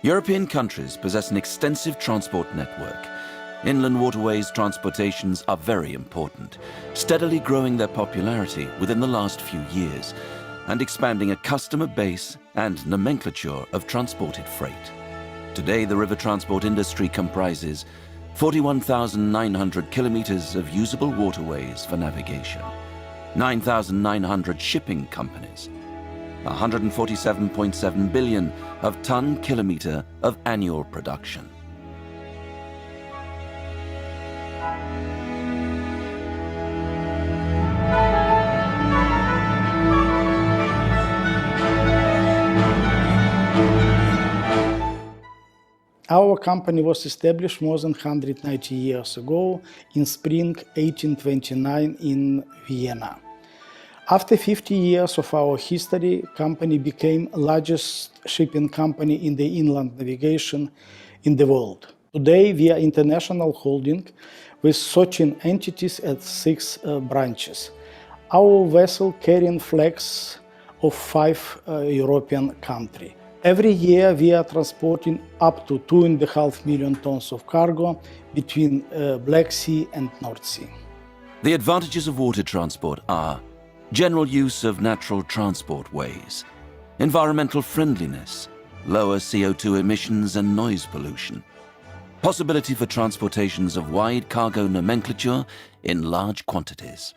European countries possess an extensive transport network. Inland waterways transportations are very important, steadily growing their popularity within the last few years and expanding a customer base and nomenclature of transported freight. Today, the river transport industry comprises 41,900 kilometers of usable waterways for navigation, 9,900 shipping companies, 147.7 billion of ton-kilometer of annual production. Our company was established more than 190 years ago in spring 1829 in Vienna. After 50 years of our history, the company became the largest shipping company in the inland navigation in the world. Today, we are international holding with 13 entities and 6 branches. Our vessel carrying flags of 5 European countries. Every year, we are transporting up to 2.5 million tons of cargo between Black Sea and North Sea. The advantages of water transport are general use of natural transport ways, environmental friendliness, lower CO2 emissions and noise pollution, possibility for transportations of wide cargo nomenclature in large quantities.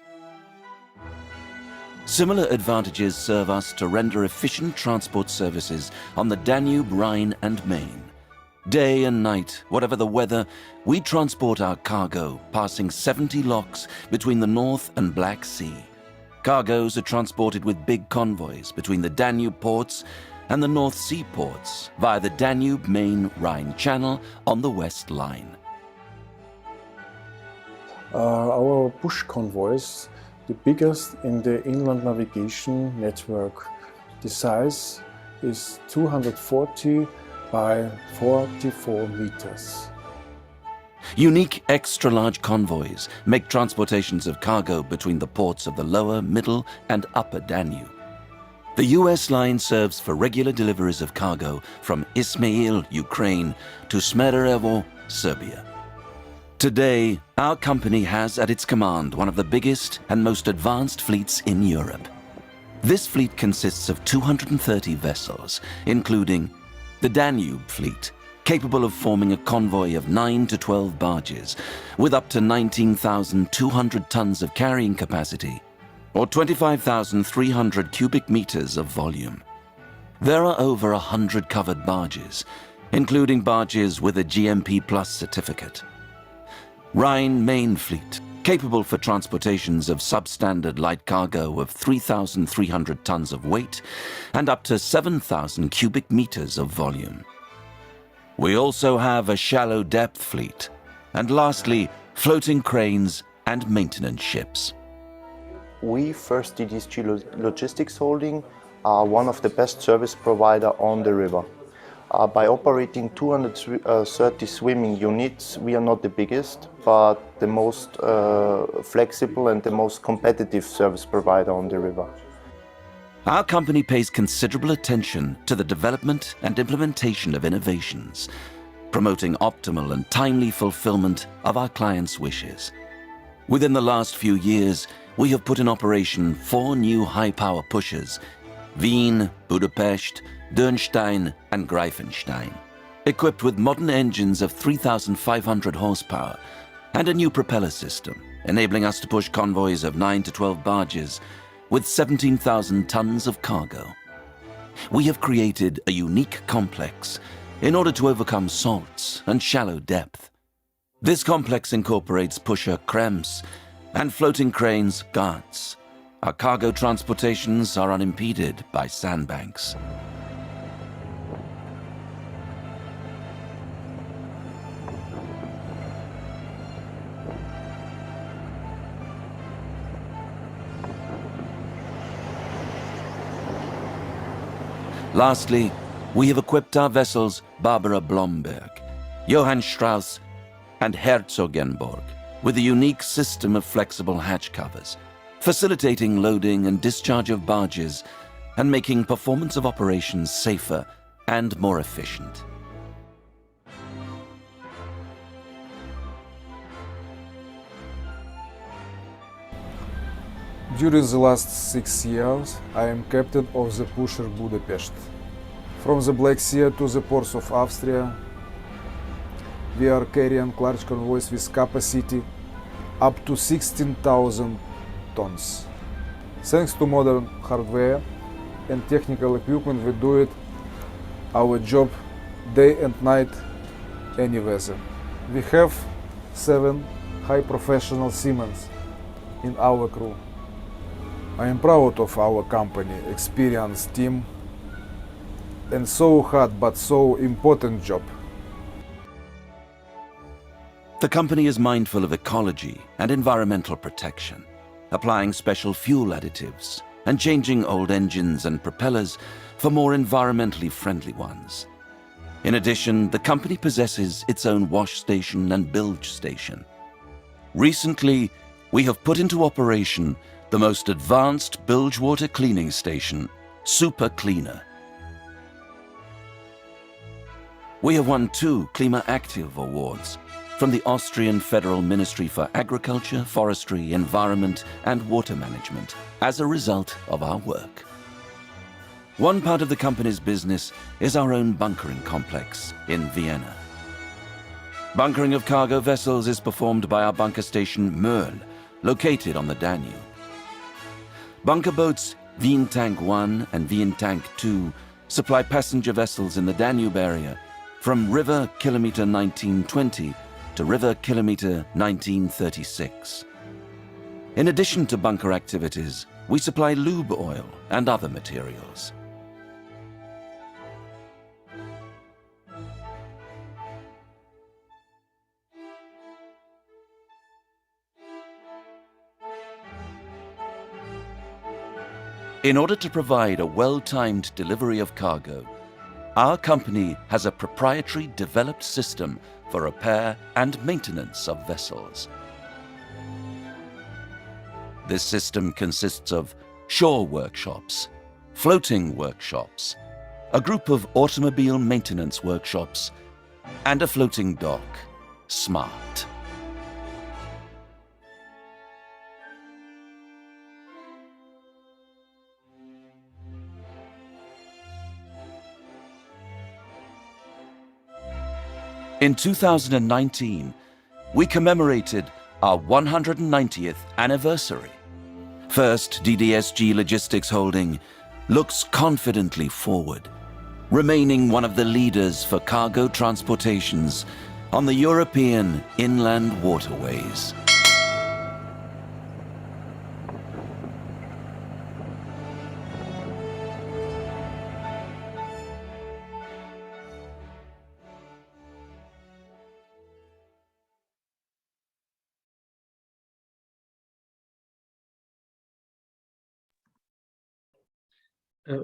Similar advantages serve us to render efficient transport services on the Danube, Rhine and Main. Day and night, whatever the weather, we transport our cargo passing 70 locks between the North and Black Sea. Cargoes are transported with big convoys between the Danube ports and the North Sea ports via the Danube-Main-Rhine Channel on the West Line. Our push convoys, the biggest in the inland navigation network. The size is 240 by 44 meters. Unique extra-large convoys make transportations of cargo between the ports of the lower, middle and upper Danube. The US line serves for regular deliveries of cargo from Izmail, Ukraine to Smederevo, Serbia. Today, our company has at its command one of the biggest and most advanced fleets in Europe. This fleet consists of 230 vessels, including the Danube fleet, capable of forming a convoy of 9 to 12 barges, with up to 19,200 tons of carrying capacity, or 25,300 cubic meters of volume. There are over 100 covered barges, including barges with a GMP Plus certificate. Rhine Main Fleet, capable for transportations of substandard light cargo of 3,300 tons of weight and up to 7,000 cubic meters of volume. We also have a shallow depth fleet, and lastly, floating cranes and maintenance ships. We, First-DDSG Logistics Holding, are one of the best service providers on the river. By operating 230 swimming units, we are not the biggest, but the most flexible and the most competitive service provider on the river. Our company pays considerable attention to the development and implementation of innovations, promoting optimal and timely fulfillment of our clients' wishes. Within the last few years, we have put in operation 4 new high-power pushers: Wien, Budapest, Dürnstein and Greifenstein, equipped with modern engines of 3,500 horsepower and a new propeller system, enabling us to push convoys of 9 to 12 barges with 17,000 tons of cargo. We have created a unique complex in order to overcome salts and shallow depth. This complex incorporates pusher crems and floating cranes, guards. Our cargo transportations are unimpeded by sandbanks. Lastly, we have equipped our vessels Barbara Blomberg, Johann Strauss, and Herzogenburg with a unique system of flexible hatch covers, facilitating loading and discharge of barges and making performance of operations safer and more efficient. During the last 6 years, I am captain of the pusher Budapest. From the Black Sea to the ports of Austria, we are carrying large convoys with capacity up to 16,000 tons. Thanks to modern hardware and technical equipment, we do it our job day and night, any weather. We have 7 high professional seamen in our crew. I am proud of our company, experienced team, and so hard but so important job. The company is mindful of ecology and environmental protection, applying special fuel additives and changing old engines and propellers for more environmentally friendly ones. In addition, the company possesses its own wash station and bilge station. Recently, we have put into operation the most advanced bilge water cleaning station, Super Cleaner. We have won 2 Klima Active awards from the Austrian Federal Ministry for Agriculture, Forestry, Environment and Water Management as a result of our work. One part of the company's business is our own bunkering complex in Vienna. Bunkering of cargo vessels is performed by our bunker station Möhl, located on the Danube. Bunker boats Wien Tank 1 and Wien Tank 2 supply passenger vessels in the Danube area from river kilometer 1920 to river kilometer 1936. In addition to bunker activities, we supply lube oil and other materials. In order to provide a well-timed delivery of cargo, our company has a proprietary developed system for repair and maintenance of vessels. This system consists of shore workshops, floating workshops, a group of automobile maintenance workshops, and a floating dock, SMART. In 2019, we commemorated our 190th anniversary. First-DDSG Logistics Holding looks confidently forward, remaining one of the leaders for cargo transportations on the European inland waterways.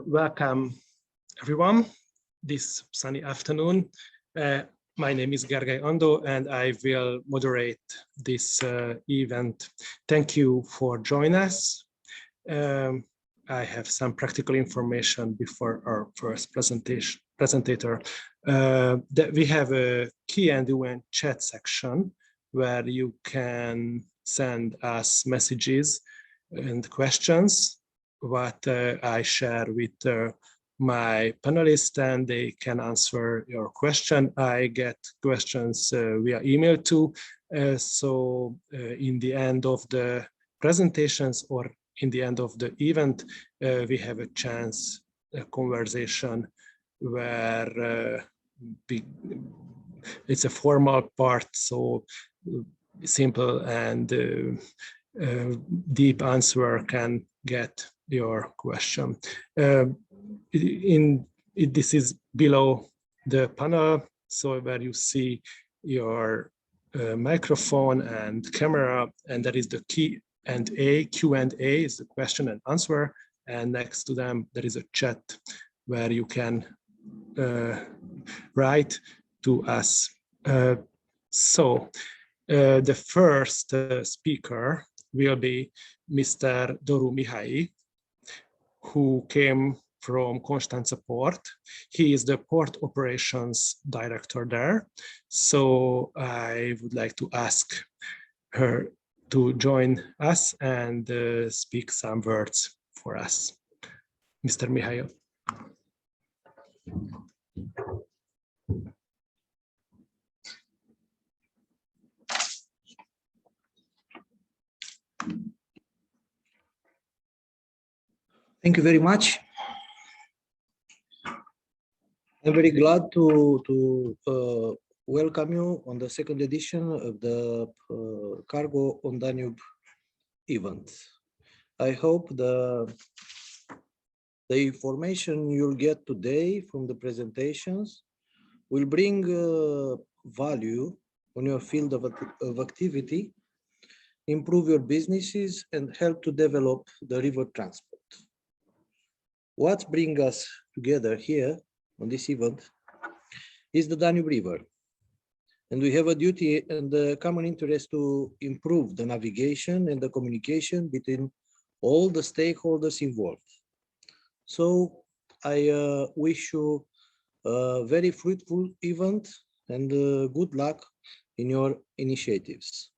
Welcome, everyone, this sunny afternoon. My name is Gergely Andó, and I will moderate this event. Thank you for joining us. I have some practical information before our first presenter. We have a Q&A chat section where you can send us messages and questions what I share with my panelists, and they can answer your question. I get questions via email too. So in the end of the presentations or in the end of the event, we have a chance, a conversation where it's a formal part, so simple and deep answer can get your question. This is below the panel, so where you see your microphone and camera, and that is the Q&A. Q&A is the question and answer, and next to them there is a chat where you can write to us. The first speaker will be Mr. Doru Mihai, who came from Constanta Port. He is the port operations director there. So I would like to ask her to join us and speak some words for us. Mr. Mihai. Thank you very much. I'm very glad to welcome you on the second edition of the Cargo on Danube event. I hope the information you'll get today from the presentations will bring value on your field of activity, improve your businesses, and help to develop the river transport. What brings us together here on this event is the Danube River. And we have a duty and a common interest to improve the navigation and the communication between all the stakeholders involved. So I wish you a very fruitful event and good luck in your initiatives.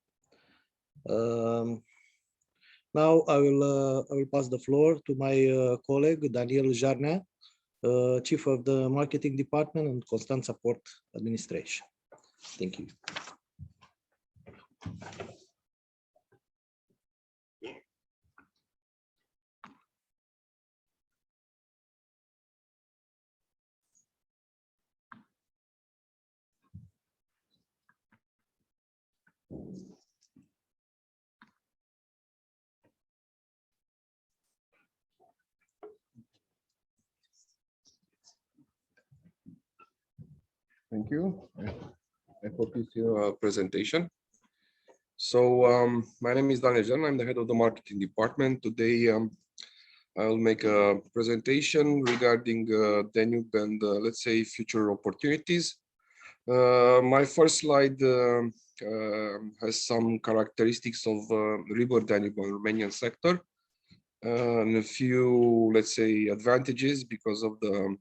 Now I will pass the floor to my colleague, Daniel Jarnea, Chief of the Marketing Department and Constanta Port Administration. Thank you. Thank you. I hope you see our presentation. So my name is Daniel Jarnea. I'm the head of the marketing department. Today I'll make a presentation regarding Danube and let's say future opportunities. My first slide has some characteristics of river Danube on Romanian sector and a few, let's say, advantages because of the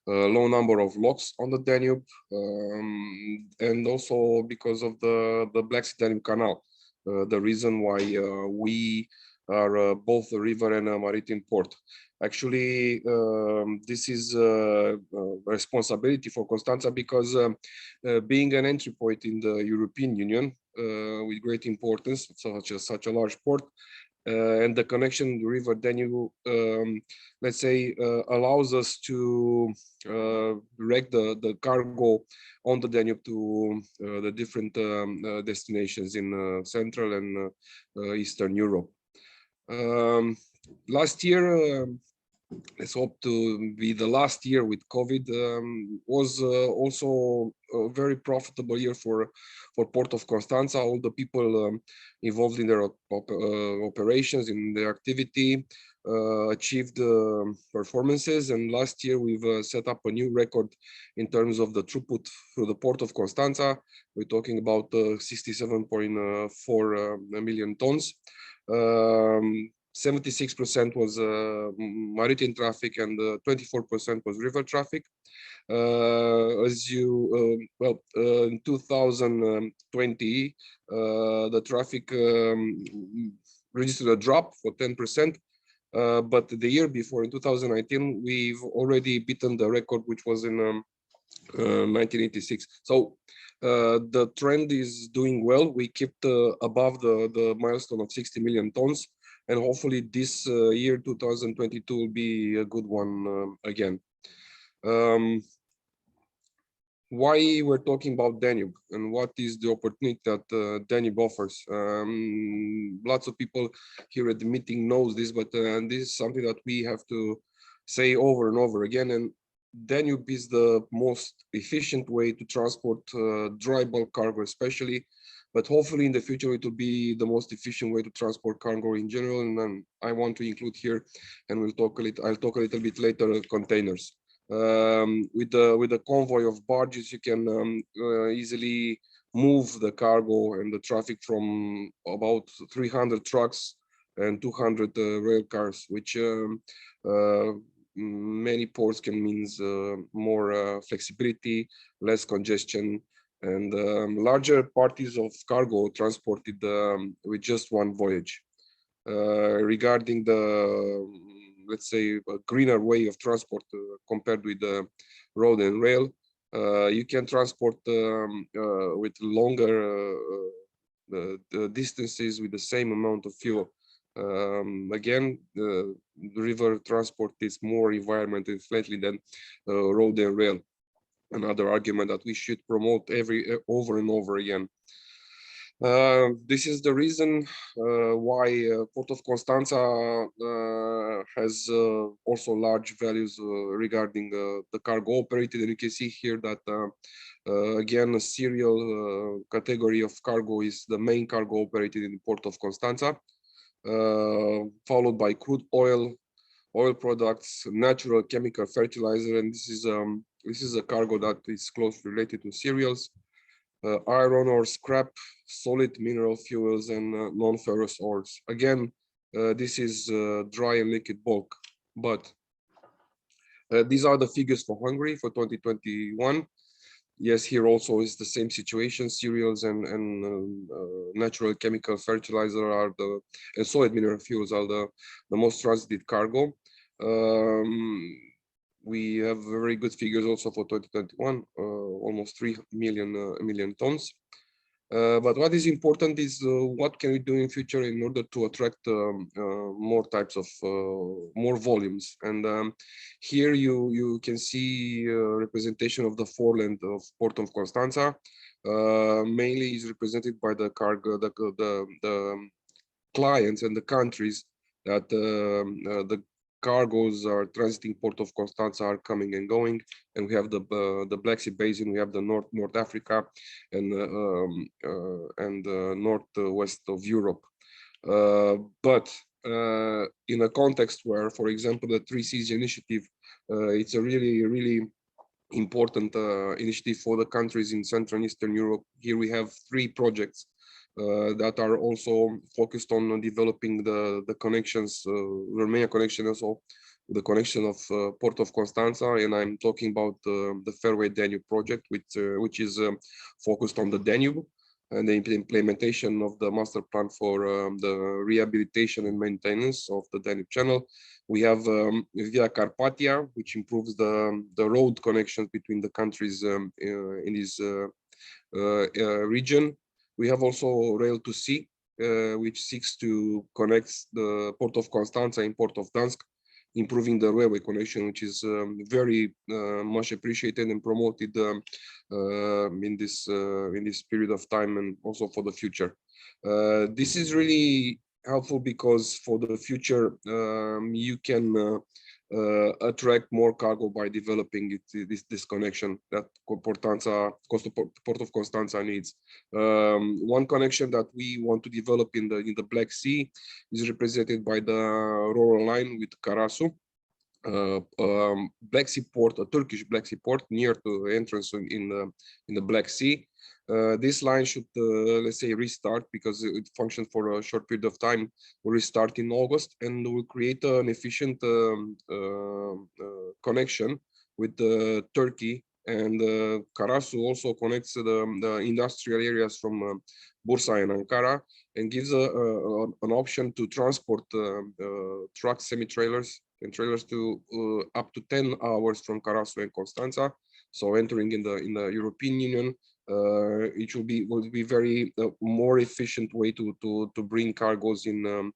low number of locks on the Danube, and also because of the Black Sea Danube Canal, the reason why we are both a river and a maritime port. Actually, this is a responsibility for Constanta because being an entry point in the European Union with great importance, such a large port, and the connection to River Danube, let's say, allows us to direct the cargo on the Danube to the different destinations in Central and Eastern Europe. Last year, let's hope to be the last year with COVID, was also a very profitable year for Port of Constanta. All the people involved in their operations, in their activity, achieved performances. And last year we've set up a new record in terms of the throughput through the Port of Constanta. We're talking about 67.4 million tons. 76% was maritime traffic and 24% was river traffic. As you, in 2020, the traffic registered a drop for 10%. But the year before, in 2019, we've already beaten the record, which was in 1986. So the trend is doing well. We kept above the milestone of 60 million tons. And hopefully this year, 2022, will be a good one again. why we're talking about Danube and what is the opportunity that Danube offers. Lots of people here at the meeting knows this, but this is something that we have to say over and over again. And Danube is the most efficient way to transport dry bulk cargo, especially, but hopefully in the future it will be the most efficient way to transport cargo in general. And I want to include here, and I'll talk a little bit later, containers. With the convoy of barges, you can easily move the cargo and the traffic from about 300 trucks and 200 rail cars, which many ports can means more flexibility, less congestion, and larger parties of cargo transported with just one voyage. Regarding the, let's say, a greener way of transport compared with the road and rail, you can transport with longer the distances with the same amount of fuel. Again, the river transport is more environmentally friendly than road and rail. Another argument that we should promote over and over again. This is the reason why Port of Constanta has also large values regarding the cargo operated. And you can see here that again, a serial category of cargo is the main cargo operated in the Port of Constanta, followed by crude oil, oil products, natural chemical fertilizer, and this is a cargo that is closely related to cereals, iron ore, scrap, solid mineral fuels, and non-ferrous ores. Again, this is dry and liquid bulk, but these are the figures for Hungary for 2021. Yes, here also is the same situation. Cereals and natural chemical fertilizer are and solid mineral fuels are the most transited cargo. We have very good figures also for 2021, almost 3 million tons. But what is important is what can we do in future in order to attract more types of more volumes. And here you can see representation of the foreland of Port of Constanta. Mainly is represented by the cargo, the clients and the countries that the cargoes are transiting Port of Constanta are coming and going, and we have the Black Sea Basin, we have the North Africa, and northwest of Europe. But in a context where, for example, the Three Seas Initiative, it's a really important initiative for the countries in Central and Eastern Europe. Here we have 3 projects that are also focused on developing the connections, Romania connection, also the connection of Port of Constanta, and I'm talking about the Fairway Danube project, which is focused on the Danube and the implementation of the master plan for the rehabilitation and maintenance of the Danube Channel. We have Via Carpathia, which improves the road connections between the countries in this region. We have also Rail to Sea, which seeks to connect the Port of Constanta and Port of Dansk, improving the railway connection, which is very much appreciated and promoted in this period of time and also for the future. This is really helpful because for the future you can attract more cargo by developing this connection that Port of Constanta needs. One connection that we want to develop in the Black Sea is represented by the Roro line with Karasu, Black Sea port, a Turkish Black Sea port near to the entrance in the Black Sea. This line should, let's say, restart because it functioned for a short period of time. Will restart in August and will create an efficient connection with Turkey. And Karasu also connects the industrial areas from Bursa and Ankara and gives an option to transport trucks, semi-trailers, and trailers to up to 10 hours from Karasu and Constanța. So entering in the European Union, it will be very more efficient way to bring cargoes in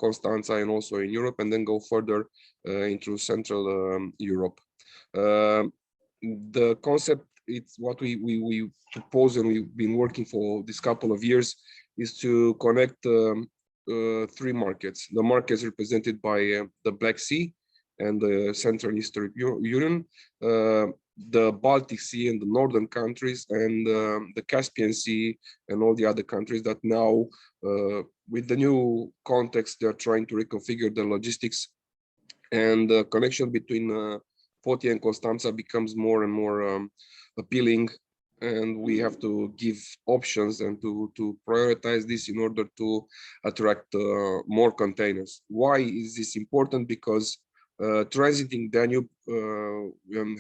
Constanța and also in Europe, and then go further into Central Europe. The concept, it's what we propose, and we've been working for this couple of years, is to connect three markets. The markets represented by the Black Sea and the Central Eastern Union, the Baltic Sea and the northern countries, and the Caspian Sea and all the other countries that now, with the new context, they're trying to reconfigure the logistics, and the connection between Poti and Constanța becomes more and more appealing, and we have to give options and to prioritize this in order to attract more containers. Why is this important? Because transiting Danube,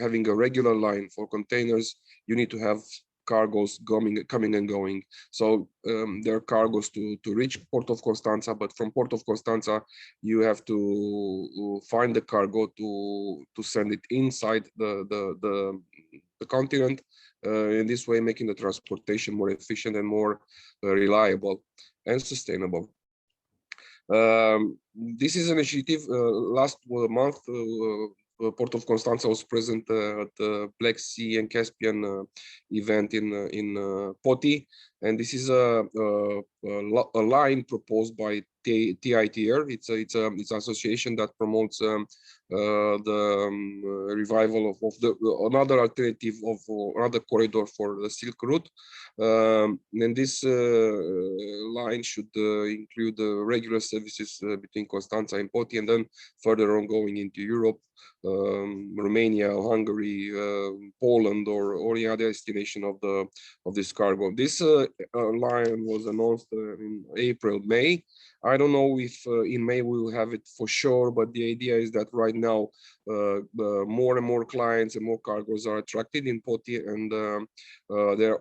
having a regular line for containers, you need to have cargoes coming and going. So there are cargoes to reach Port of Constanta, but from Port of Constanta, you have to find the cargo to send it inside the continent. In this way, making the transportation more efficient and more reliable and sustainable. This is an initiative. Last month, Port of Constanta was present at the Black Sea and Caspian event in Poti, and this is a line proposed by TITR. It's an association that promotes the revival of another alternative of another corridor for the Silk Route. And this line should include regular services between Constanța and Poti, and then further on going into Europe, Romania, Hungary, Poland, or any other destination of this cargo. This line was announced in April, May. I don't know if in May we will have it for sure, but the idea is that right now more and more clients and more cargoes are attracted in Poti, and there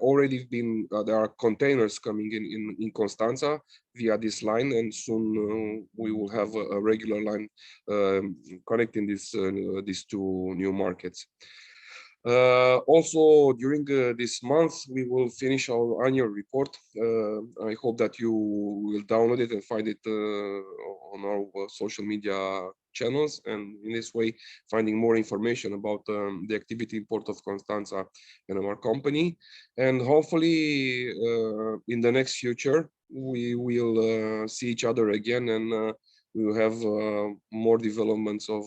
are containers coming in Constanța via this line, and soon we will have a regular line connecting these two new markets. Also, during this month, we will finish our annual report. I hope that you will download it and find it on our social media channels, and in this way, finding more information about the activity in Port of Constanța and our company. And hopefully, in the next future, we will see each other again, and we will have more developments of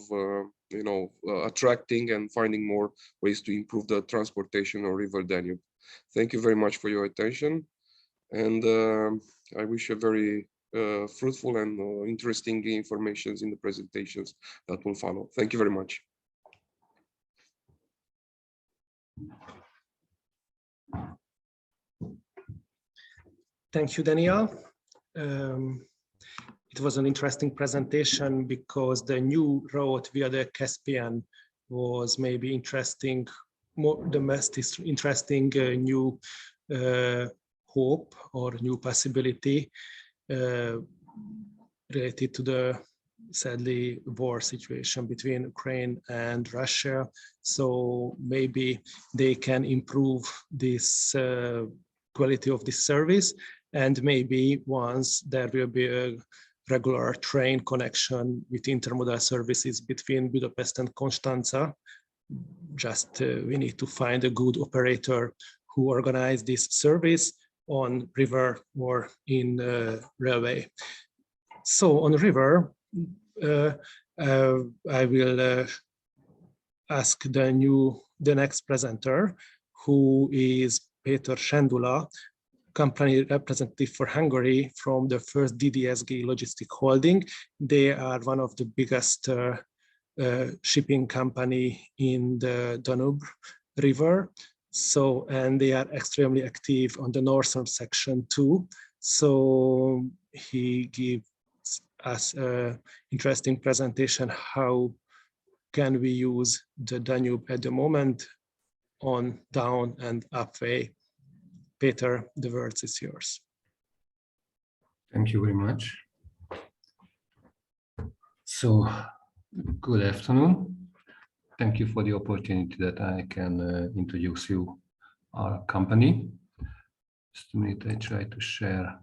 attracting and finding more ways to improve the transportation on River Danube. Thank you very much for your attention, and I wish you very fruitful and interesting information in the presentations that will follow. Thank you very much. Thank you, Daniel. It was an interesting presentation because the new route via the Caspian was maybe interesting, the most interesting new hope or new possibility related to the sadly war situation between Ukraine and Russia. So maybe they can improve this quality of this service, and maybe once there will be a regular train connection with intermodal services between Budapest and Constanța. Just we need to find a good operator who organize this service on river or in railway. So on river, I will ask the next presenter, who is Péter Sendula, company representative for Hungary from the First-DDSG Logistic Holding. They are one of the biggest shipping company in the Danube River. So, and they are extremely active on the northern section too. So he gives us an interesting presentation how can we use the Danube at the moment on down and upway. Péter, the word is yours. Thank you very much. So, good afternoon. Thank you for the opportunity that I can introduce you our company. Just a minute, I try to share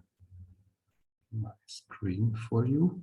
my screen for you.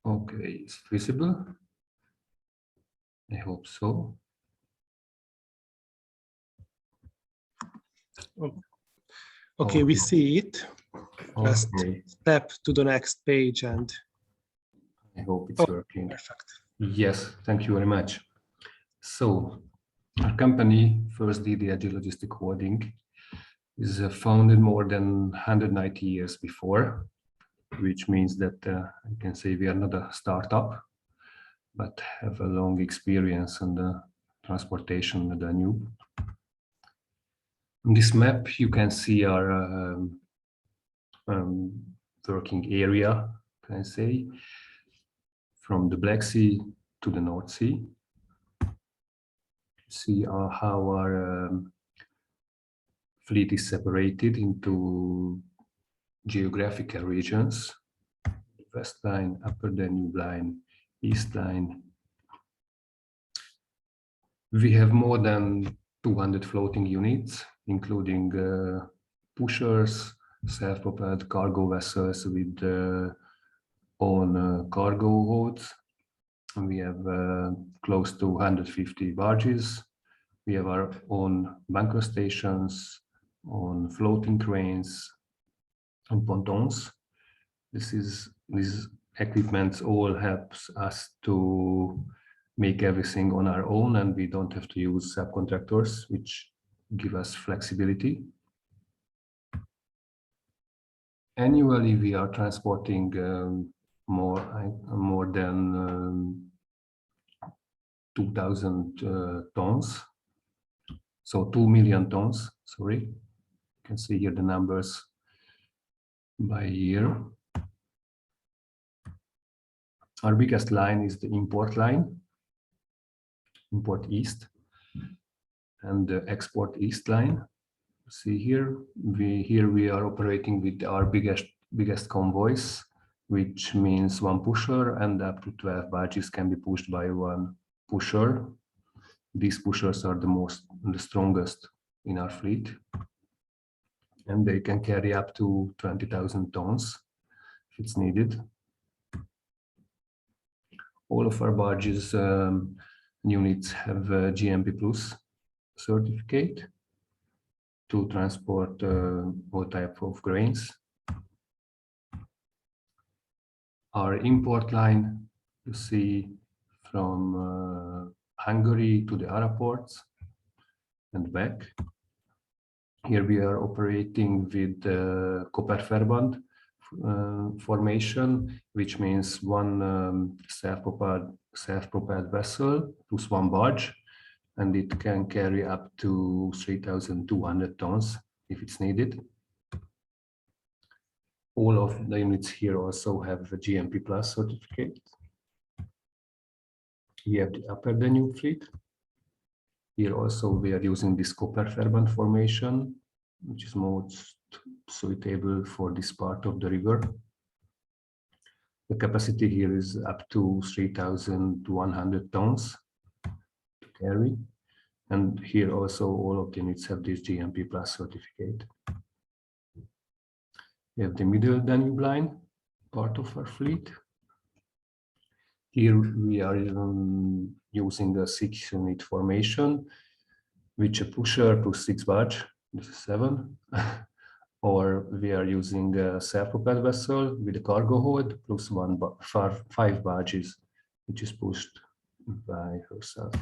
Okay, it's visible. I hope so. Okay, we see it. Just Okay, step to the next page and I hope it's working. perfect. Yes, thank you very much. So, our company, First-DDSG Logistic Holding, is founded more than 190 years before, which means that I can say we are not a startup, but have a long experience in the transportation of the Danube. On this map, you can see our working area, can I say, from the Black Sea to the North Sea. See how our fleet is separated into geographical regions: West Line, Upper Danube Line, East Line. We have more than 200 floating units, including pushers, self-propelled cargo vessels with own cargo holds. We have close to 150 barges. We have our own bunker stations, on floating cranes, and pontons. These equipments all helps us to make everything on our own, and we don't have to use subcontractors, which give us flexibility. Annually, we are transporting more than 2,000 tons. So 2 million tons, sorry. You can see here the numbers by year. Our biggest line is the import line, import east, and the export east line. See here, we are operating with our biggest convoys, which means one pusher, and up to 12 barges can be pushed by one pusher. These pushers are the strongest in our fleet, and they can carry up to 20,000 tons if it's needed. All of our barges units have a GMP Plus certificate to transport all type of grains. Our import line, you see, from Hungary to the Arab ports and back. Here we are operating with the Copperverband formation, which means one self-propelled vessel plus one barge, and it can carry up to 3,200 tons if it's needed. All of the units here also have a GMP Plus certificate. We have the Upper Danube fleet. Here also we are using this Copperverband formation, which is most suitable for this part of the river. The capacity here is up to 3,100 tons to carry. And here also all of the units have this GMP Plus certificate. We have the Middle Danube line, part of our fleet. Here we are using a 6-unit formation, which a pusher plus 6 barge, this is 7. Or we are using a self-propelled vessel with a cargo hold plus 5 barges, which is pushed by herself.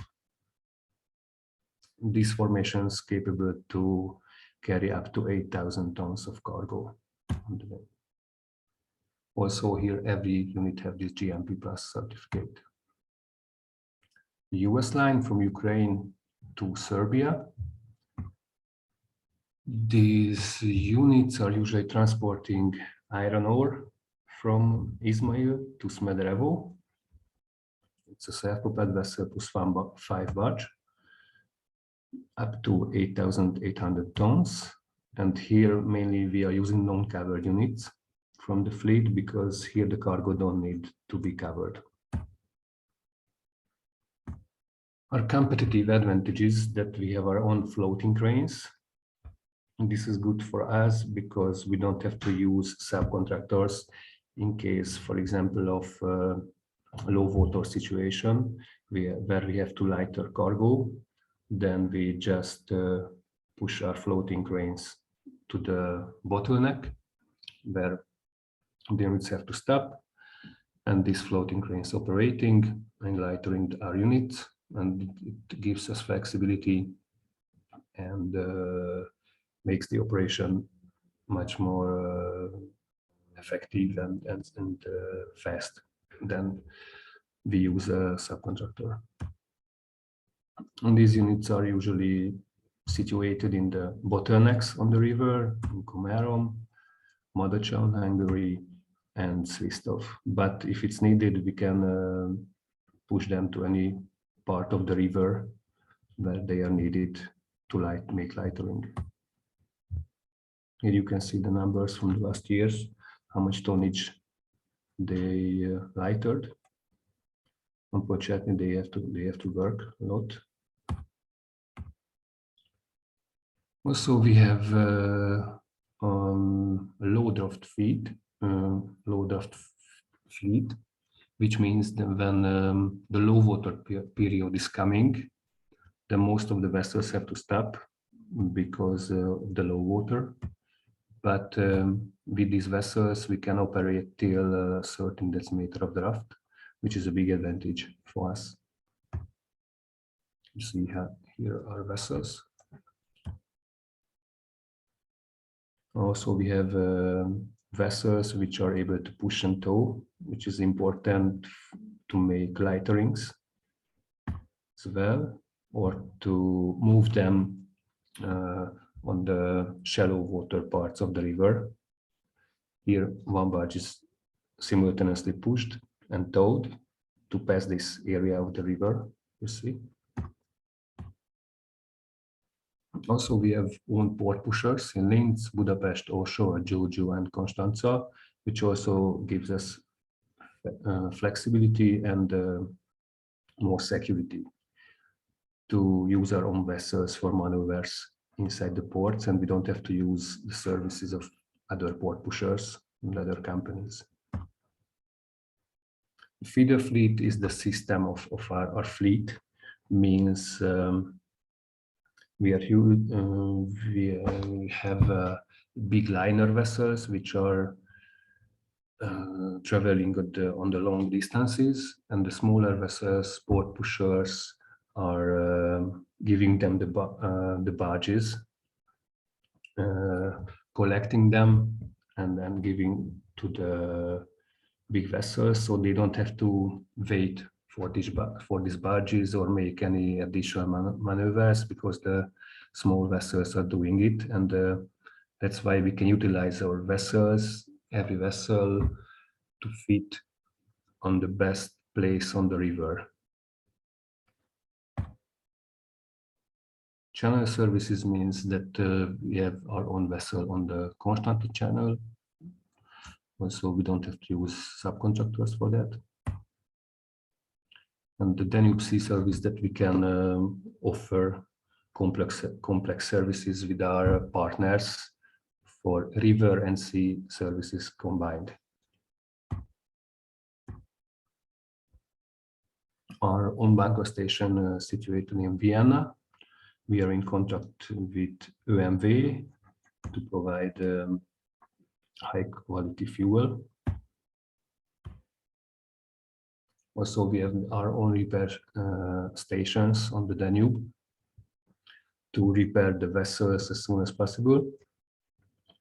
This formation is capable to carry up to 8,000 tons of cargo on the way. Also here, every unit have this GMP Plus certificate. The US line from Ukraine to Serbia. These units are usually transporting iron ore from Izmail to Smederevo. It's a self-propelled vessel plus 5 barge, up to 8,800 tons. And here mainly we are using non-covered units from the fleet, because here the cargo don't need to be covered. Our competitive advantage is that we have our own floating cranes. And this is good for us because we don't have to use subcontractors in case, for example, of low water situation where we have to lighter cargo. Then we just push our floating cranes to the bottleneck where the units have to stop, and these floating cranes operating and lightering our units, and it gives us flexibility and makes the operation much more effective and fast than we use a subcontractor. And these units are usually situated in the bottlenecks on the river, in Komárom, Madacsa, Hungary, and Svistov. But if it's needed, we can push them to any part of the river where they are needed to make lightering. Here you can see the numbers from the last years, how much tonnage they lightered. Unfortunately, they have to work a lot. Also, we have a low draft fleet, which means that when the low water period is coming, then most of the vessels have to stop because of the low water. But with these vessels, we can operate till a certain decimeter of draft, which is a big advantage for us. You see here are vessels. Also, we have vessels which are able to push and tow, which is important to make lighterings as well, or to move them on the shallow water parts of the river. Here, one barge is simultaneously pushed and towed to pass this area of the river, you see. Also, we have own port pushers in Linz, Budapest, Orsó, Giurgiu, and Constanta, which also gives us flexibility and more security to use our own vessels for maneuvers inside the ports, and we don't have to use the services of other port pushers and other companies. Feeder fleet is the system of our fleet, means we have big liner vessels which are traveling on the long distances, and the smaller vessels, port pushers, are giving them the barges, collecting them, and then giving to the big vessels, so they don't have to wait for these barges or make any additional maneuvers, because the small vessels are doing it, and that's why we can utilize our vessels, every vessel, to fit on the best place on the river. Channel services means that we have our own vessel on the Constanta channel. Also, we don't have to use subcontractors for that. And the Danube Sea service, that we can offer complex services with our partners for river and sea services combined. Our own bunker station situated in Vienna. We are in contact with ÖMV to provide high quality fuel. Also, we have our own repair stations on the Danube to repair the vessels as soon as possible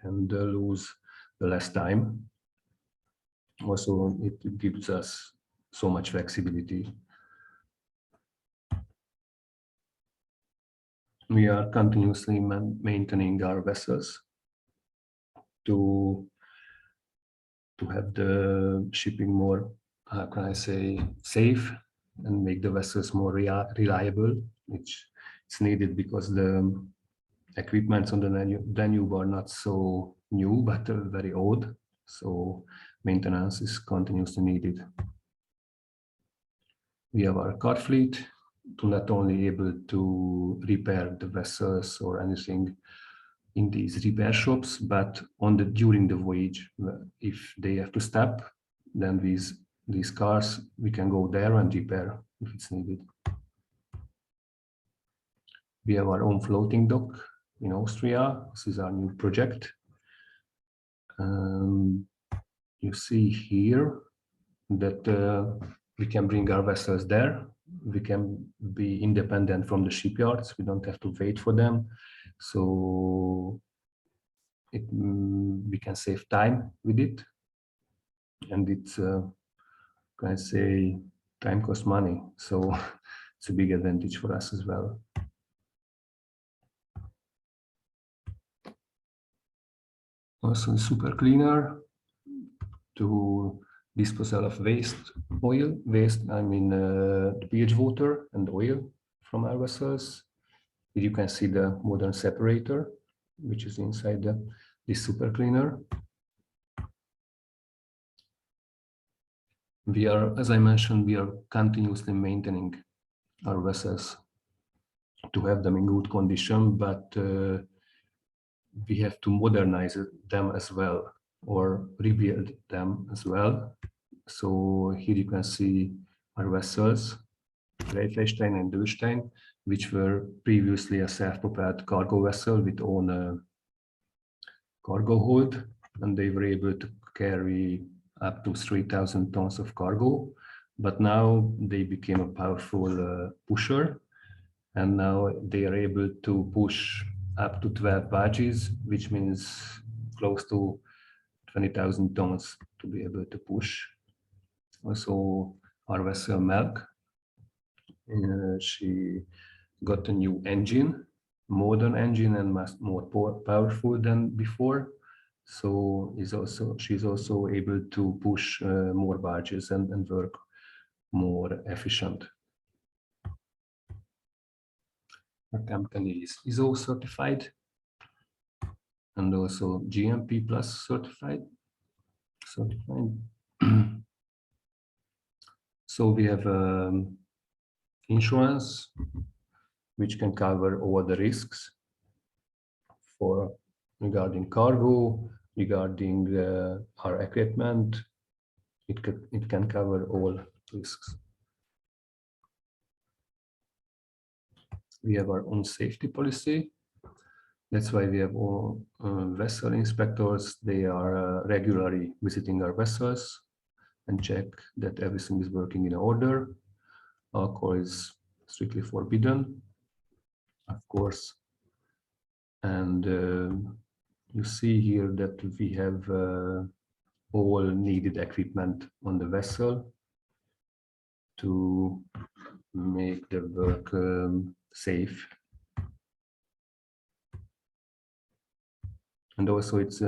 and lose the less time. Also, it gives us so much flexibility. We are continuously maintaining our vessels to have the shipping more, how can I say, safe, and make the vessels more reliable, which is needed because the equipments on the Danube are not so new, but very old. So maintenance is continuously needed. We have our car fleet, to not only able to repair the vessels or anything in these repair shops, but during the voyage, if they have to stop, then these cars, we can go there and repair if it's needed. We have our own floating dock in Austria. This is our new project. You see here that we can bring our vessels there. We can be independent from the shipyards. We don't have to wait for them. So we can save time with it. And it's, can I say, time costs money. So it's a big advantage for us as well. Also, super cleaner to disposal of waste oil. Waste, I mean the pH water and oil from our vessels. Here you can see the modern separator, which is inside this super cleaner. We are, as I mentioned, we are continuously maintaining our vessels to have them in good condition, but we have to modernize them as well, or rebuild them as well. So here you can see our vessels, Rafael and Dürstein, which were previously a self-propelled cargo vessel with own cargo hold, and they were able to carry up to 3,000 tons of cargo. But now they became a powerful pusher, and now they are able to push up to 12 barges, which means close to 20,000 tons to be able to push. Also, our vessel Milk, she got a new engine, modern engine, and much more powerful than before. So she's also able to push more barges and work more efficient. Our company is ISO certified and also GMP plus certified. So we have insurance, which can cover all the risks regarding cargo, regarding our equipment. It can cover all risks. We have our own safety policy. That's why we have all vessel inspectors. They are regularly visiting our vessels and check that everything is working in order. Alcohol is strictly forbidden, of course. And you see here that we have all needed equipment on the vessel to make the work safe. And also it's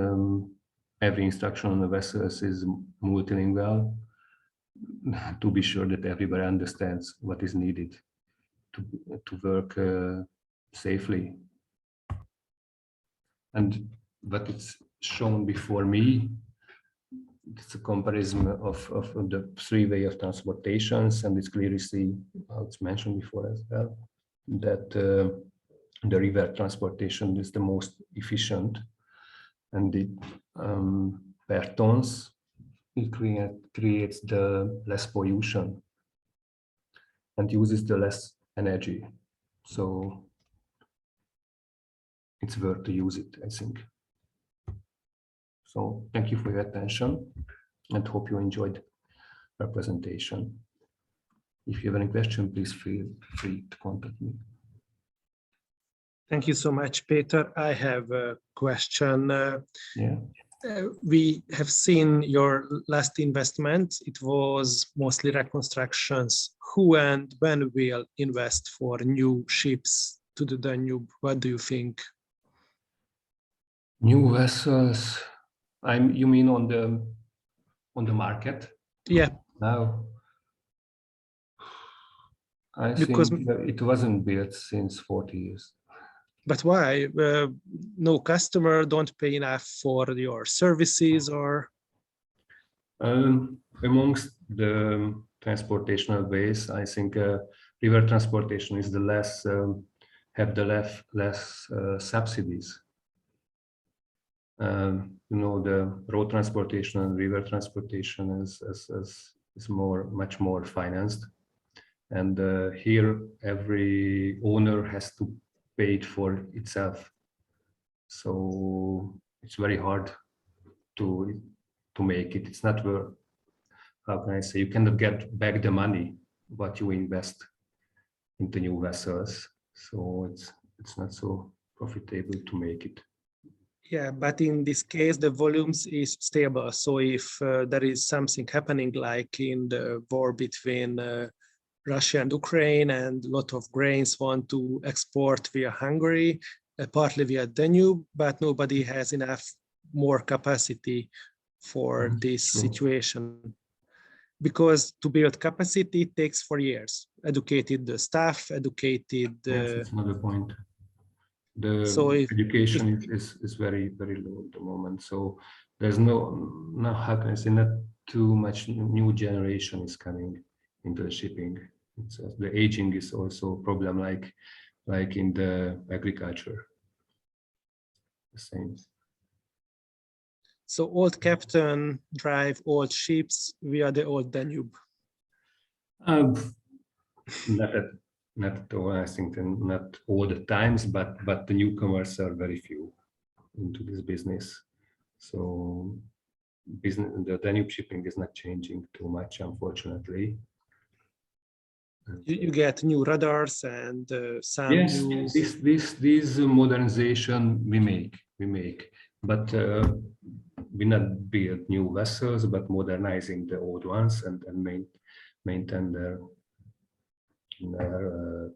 every instruction on the vessels is multilingual to be sure that everybody understands what is needed to work safely. And what it's shown before me, it's a comparison of the three ways of transportations, and it's clearly see how it's mentioned before as well, that the river transportation is the most efficient, and it per tons it creates the less pollution and uses the less energy. So it's worth to use it, I think. So thank you for your attention and hope you enjoyed our presentation. If you have any question, please feel free to contact me. Thank you so much, Péter. I have a question. Yeah. We have seen your last investment. It was mostly reconstructions. Who and when will invest for new ships to the Danube? What do you think? New vessels. You mean on the market? Yeah. Now, I Because think it wasn't built since 40 years. But why? No customer don't pay enough for your services, or? Amongst the transportational ways. I think river transportation is the less less subsidies. You know, the road transportation and river transportation is much more financed, and here every owner has to pay it for itself. So it's very hard to make it. It's not where, how can I say, you cannot get back the money what you invest into new vessels. So it's not so profitable to make it. Yeah, but in this case, the volumes is stable. So if there is something happening, like in the war between Russia and Ukraine, and a lot of grains want to export via Hungary, partly via Danube, but nobody has enough more capacity for this situation. Because to build capacity takes 4 years. Educated the staff, educated. Yes, that's another point. The education is very low at the moment. So there's no how can I say, not too much new generation is coming into the shipping. It's, the aging is also a problem, like in the agriculture. The same. So old captain drive old ships via the old Danube. Not at all. I think not all the times, but the newcomers are very few into this business. So the Danube shipping is not changing too much, unfortunately. You get new radars and some yes, new... this modernization we make, but we not build new vessels, but modernizing the old ones and maintain their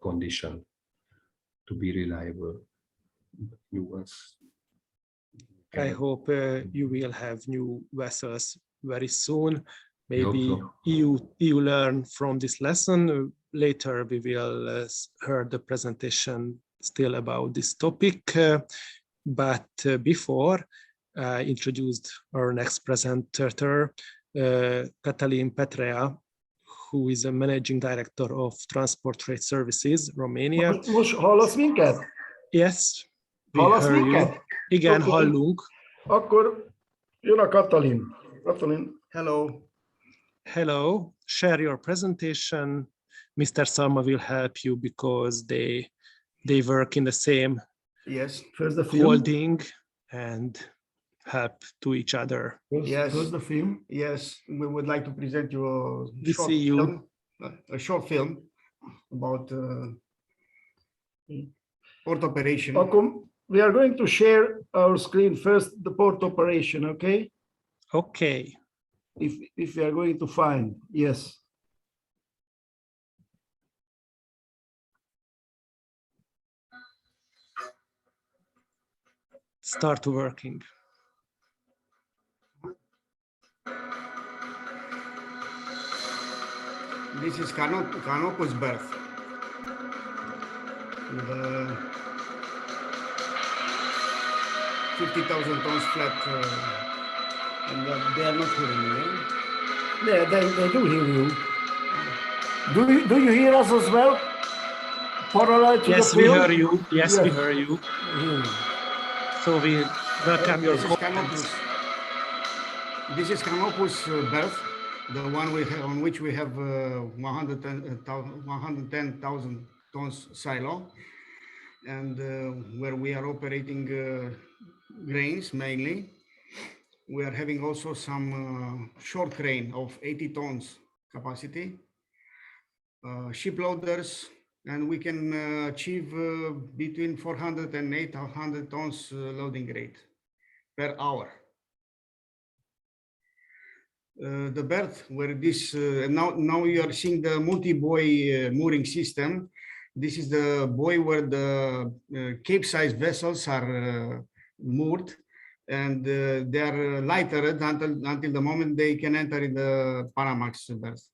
condition to be reliable. New ones. I hope you will have new vessels very soon. Maybe you learn from this lesson. Later we will hear the presentation still about this topic. But before I introduced our next presenter, Catalin Petrea, who is a managing director of Transport Trade Services, Romania. Most hallasz minket? Yes, we Hallasz hear minket? you. Igen, hallunk. Akkor jön a Catalin. Catalin, hello. Hello, share your presentation. Mr. Szalma will help you because they work in the same First the film. holding and help to each other. First the film. Yes, we would like to present you a short film about port operation. We are going to share our screen first, the port operation, okay? Okay. If we are going to find, yes. Start working. This is Canopo's berth. The 50,000 tons flat, and they are not hearing you. Yeah, they do hear you. Do you hear us as well? Parallel to yes, the film? We hear you. Yes, we hear you. So we welcome your comments. This is Canopo's berth, the one on which we have 110,000 tons silo, and where we are operating grains mainly. We are having also some short crane of 80 tons capacity, ship loaders, and we can achieve between 400 and 800 tons loading rate per hour. The berth where this, now you are seeing the multi-buoy mooring system. This is the buoy where the Cape-size vessels are moored, and they are lightered until the moment they can enter in the Panamax berth.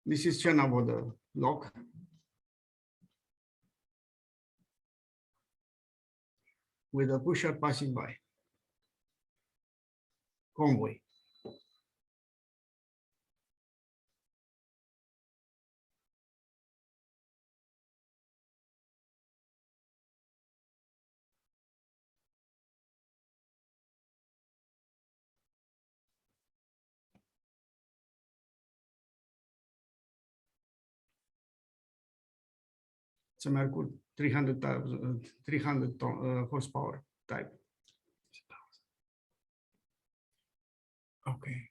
This is Chernobyl, the lock. With a pusher passing by. Convoy. It's a Merkur 300 horsepower type. Okay.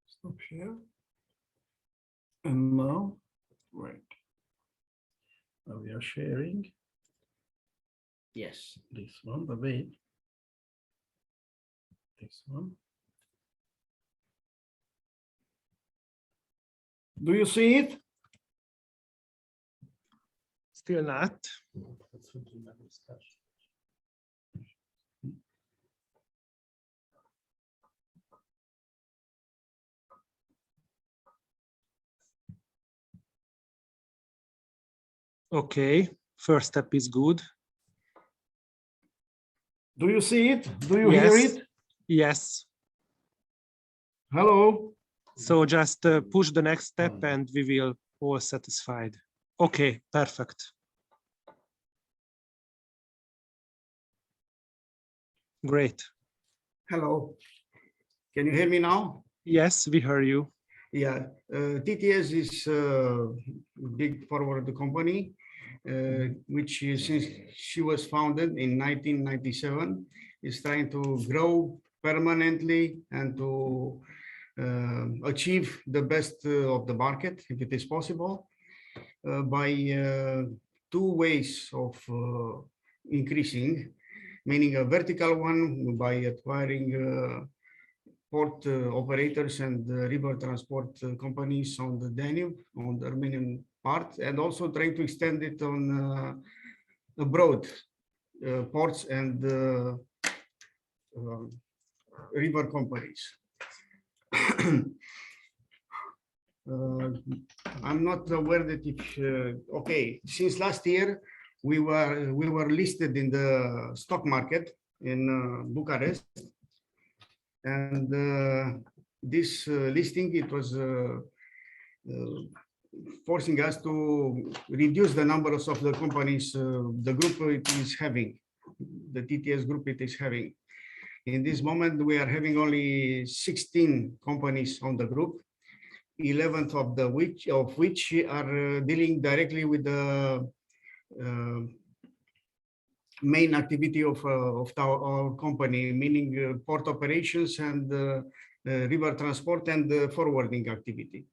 Stop here. And now, wait. Now we are sharing. Yes, this one, but wait. This one. Do you see it? Still not. Okay, first step is good. Do you see it? Do you hear Yes. it? Yes. Hello? So just push the next step and we will all satisfied. Okay, perfect. Great. Hello. Can you hear me now? Yes, we hear you. Yeah, TTS is a big forward company, which since she was founded in 1997, is trying to grow permanently and to achieve the best of the market, if it is possible, by two ways of increasing, meaning a vertical one by acquiring port operators and river transport companies on the Danube, on the Armenian part, and also trying to extend it on abroad ports and river companies. I'm not aware that if okay, since last year we were listed in the stock market in Bucharest. And this listing, it was forcing us to reduce the numbers of the companies the group it is having, the TTS group it is having. In this moment, we are having only 16 companies on the group, 11 of which are dealing directly with the main activity of our company, meaning port operations and river transport and forwarding activity,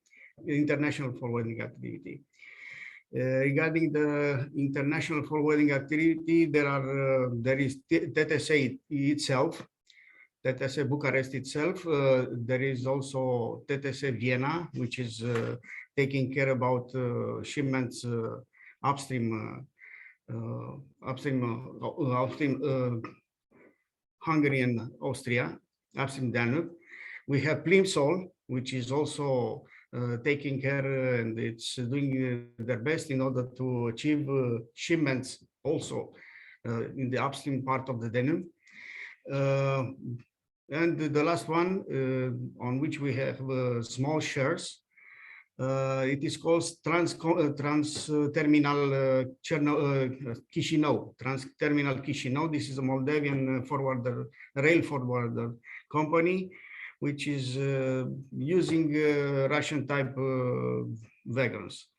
international forwarding activity. Regarding the international forwarding activity, there is TTS itself, TTS Bucharest itself. There is also TTS Vienna, which is taking care about shipments upstream Hungary and Austria, upstream Danube. We have Plimsoll, which is also taking care and it's doing their best in order to achieve shipments also in the upstream part of the Danube. And the last one on which we have small shares, it is called Trans-Terminal Chișinău. Trans-Terminal Chișinău. This is a Moldavian forwarder, rail forwarder company, which is using Russian type wagons.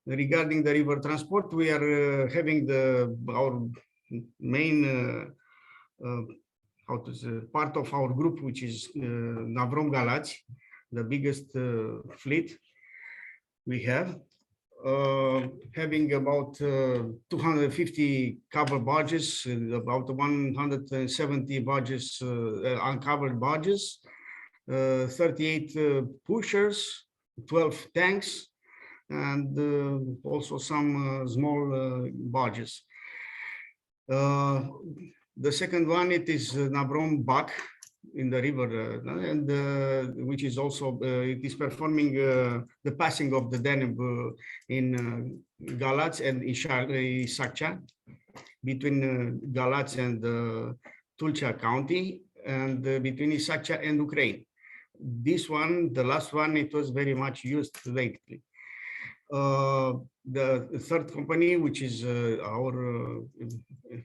Regarding the river transport, we are having our main part of our group, which is Navrom Galați, the biggest fleet we have, having about 250 covered barges, about 170 barges, uncovered barges, 38 pushers, 12 tanks, and also some small barges. The second one, it is Navrom Bac in the river, and which is also it is performing the passing of the Danube in Galați and Isaccea, between Galați and Tulcea County, and between Isaccea and Ukraine. This one, the last one, it was very much used lately. The third company, which is our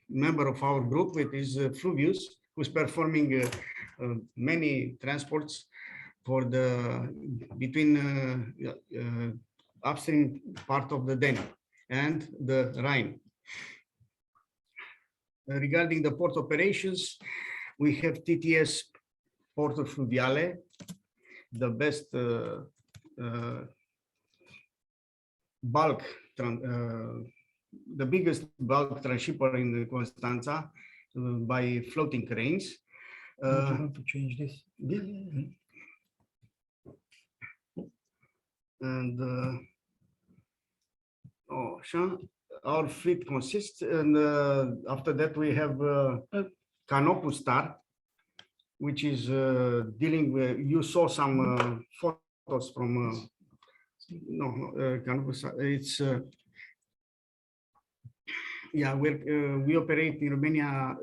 member of our group, it is Fluvius, who's performing many transports for the between upstream part of the Danube. and the Rhine. Regarding the port operations, we have TTS Porto Fluviale, the best bulk, the biggest bulk transshipper in Constanta by floating cranes. Do you want to change this? And our fleet consists, and after that we have Canopus Star, which is dealing with, you saw some photos from Canopus. It's yeah, we operate in Romania.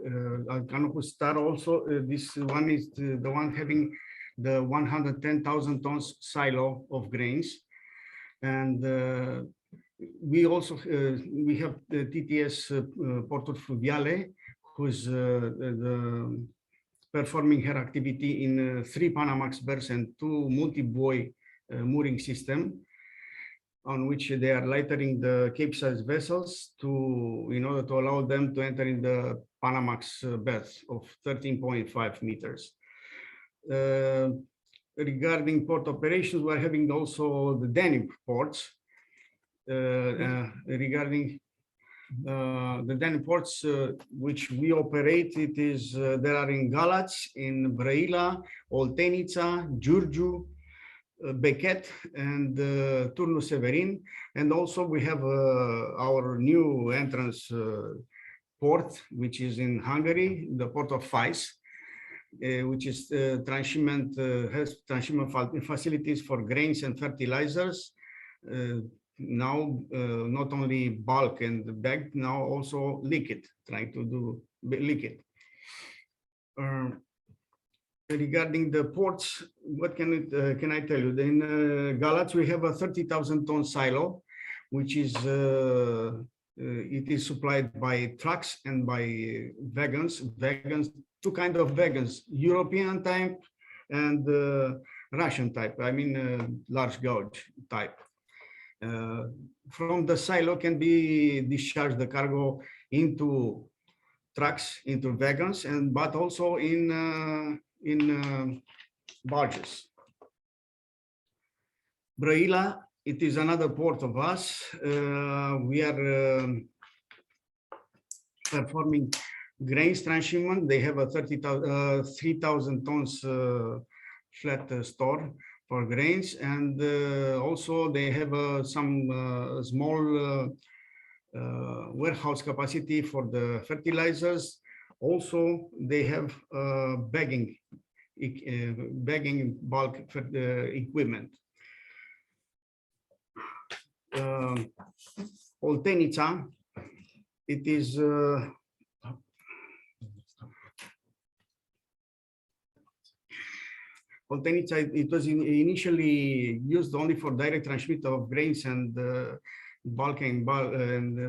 Canopus Star also. This one is the one having the 110,000 tons silo of grains, and we also we have the TTS Porto Fluviale, who's performing her activity in 3 Panamax berths and 2 multi-buoy mooring system, on which they are lightering the Capesize vessels in order to allow them to enter in the Panamax berth of 13.5 meters. Regarding port operations, we're having also the Danube ports. Regarding the Danube ports, which we operate, it is there are in Galați, in Brăila, Oltenița, Giurgiu, Beckett, and Turnul Severin, and also we have our new entrance port, which is in Hungary, the port of Fais, which is transshipment has transshipment facilities for grains and fertilizers. Now not only bulk and bagged, now also liquid, trying to do liquid. Regarding the ports, what can I tell you? In Galați, we have a 30,000 ton silo, which is it is supplied by trucks and by wagons. Two kinds of wagons: European type and Russian type. I mean, large gauge type. From the silo can be discharged the cargo into trucks, into wagons, but also in barges. Brăila, it is another port of us. We are performing grains transshipment. They have a 3,000 tons flat store for grains, and also they have some small warehouse capacity for the fertilizers. Also, they have bagging bulk equipment. Oltenița, it is Oltenița, it was initially used only for direct transmit of grains and bulk and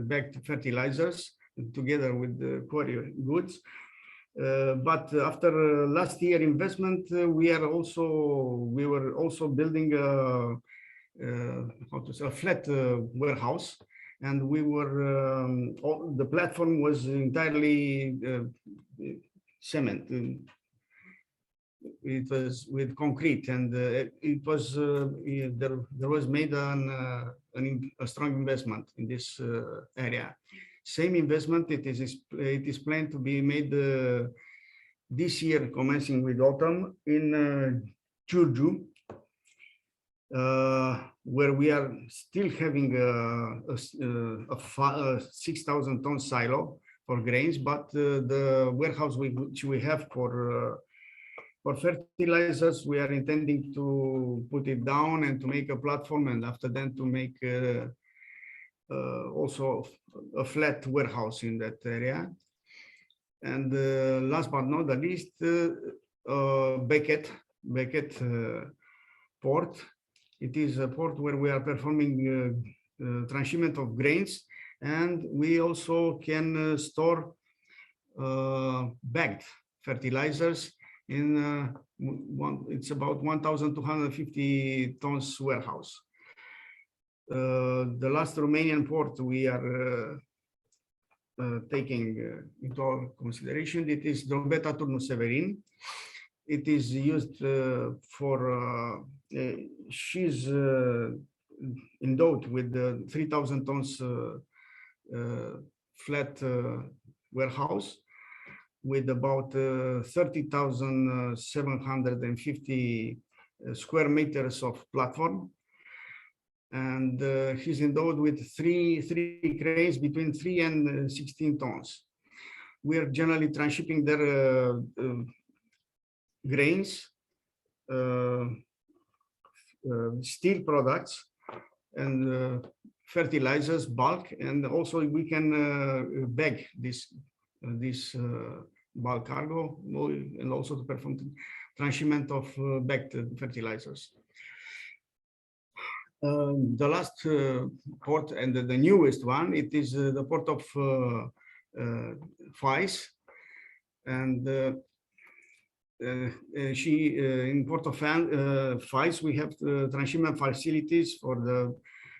bagged fertilizers together with the quarry goods. But after last year investment, we were also building a flat warehouse, and we were the platform was entirely cement. It was with concrete, and it was there was made a strong investment in this area. Same investment, it is planned to be made this year, commencing with autumn, in Giurgiu, where we are still having a 6,000 ton silo for grains, but the warehouse which we have for fertilizers, we are intending to put it down and to make a platform, and after that to make also a flat warehouse in that area. And last but not the least, Beckett port. It is a port where we are performing transshipment of grains, and we also can store bagged fertilizers in it's about 1,250 tons warehouse. The last Romanian port we are taking into our consideration, it is Drobeta Turnu Severin. It is used for, she's endowed with the 3,000 tons flat warehouse with about 30,750 square meters of platform. And he's endowed with three cranes between 3 and 16 tons. We are generally transshipping their grains, steel products, and fertilizers, bulk, and also we can bag this bulk cargo, and also to perform the transshipment of bagged fertilizers. The last port and the newest one, it is the port of Fais, and in Port of Fais, we have transshipment facilities for the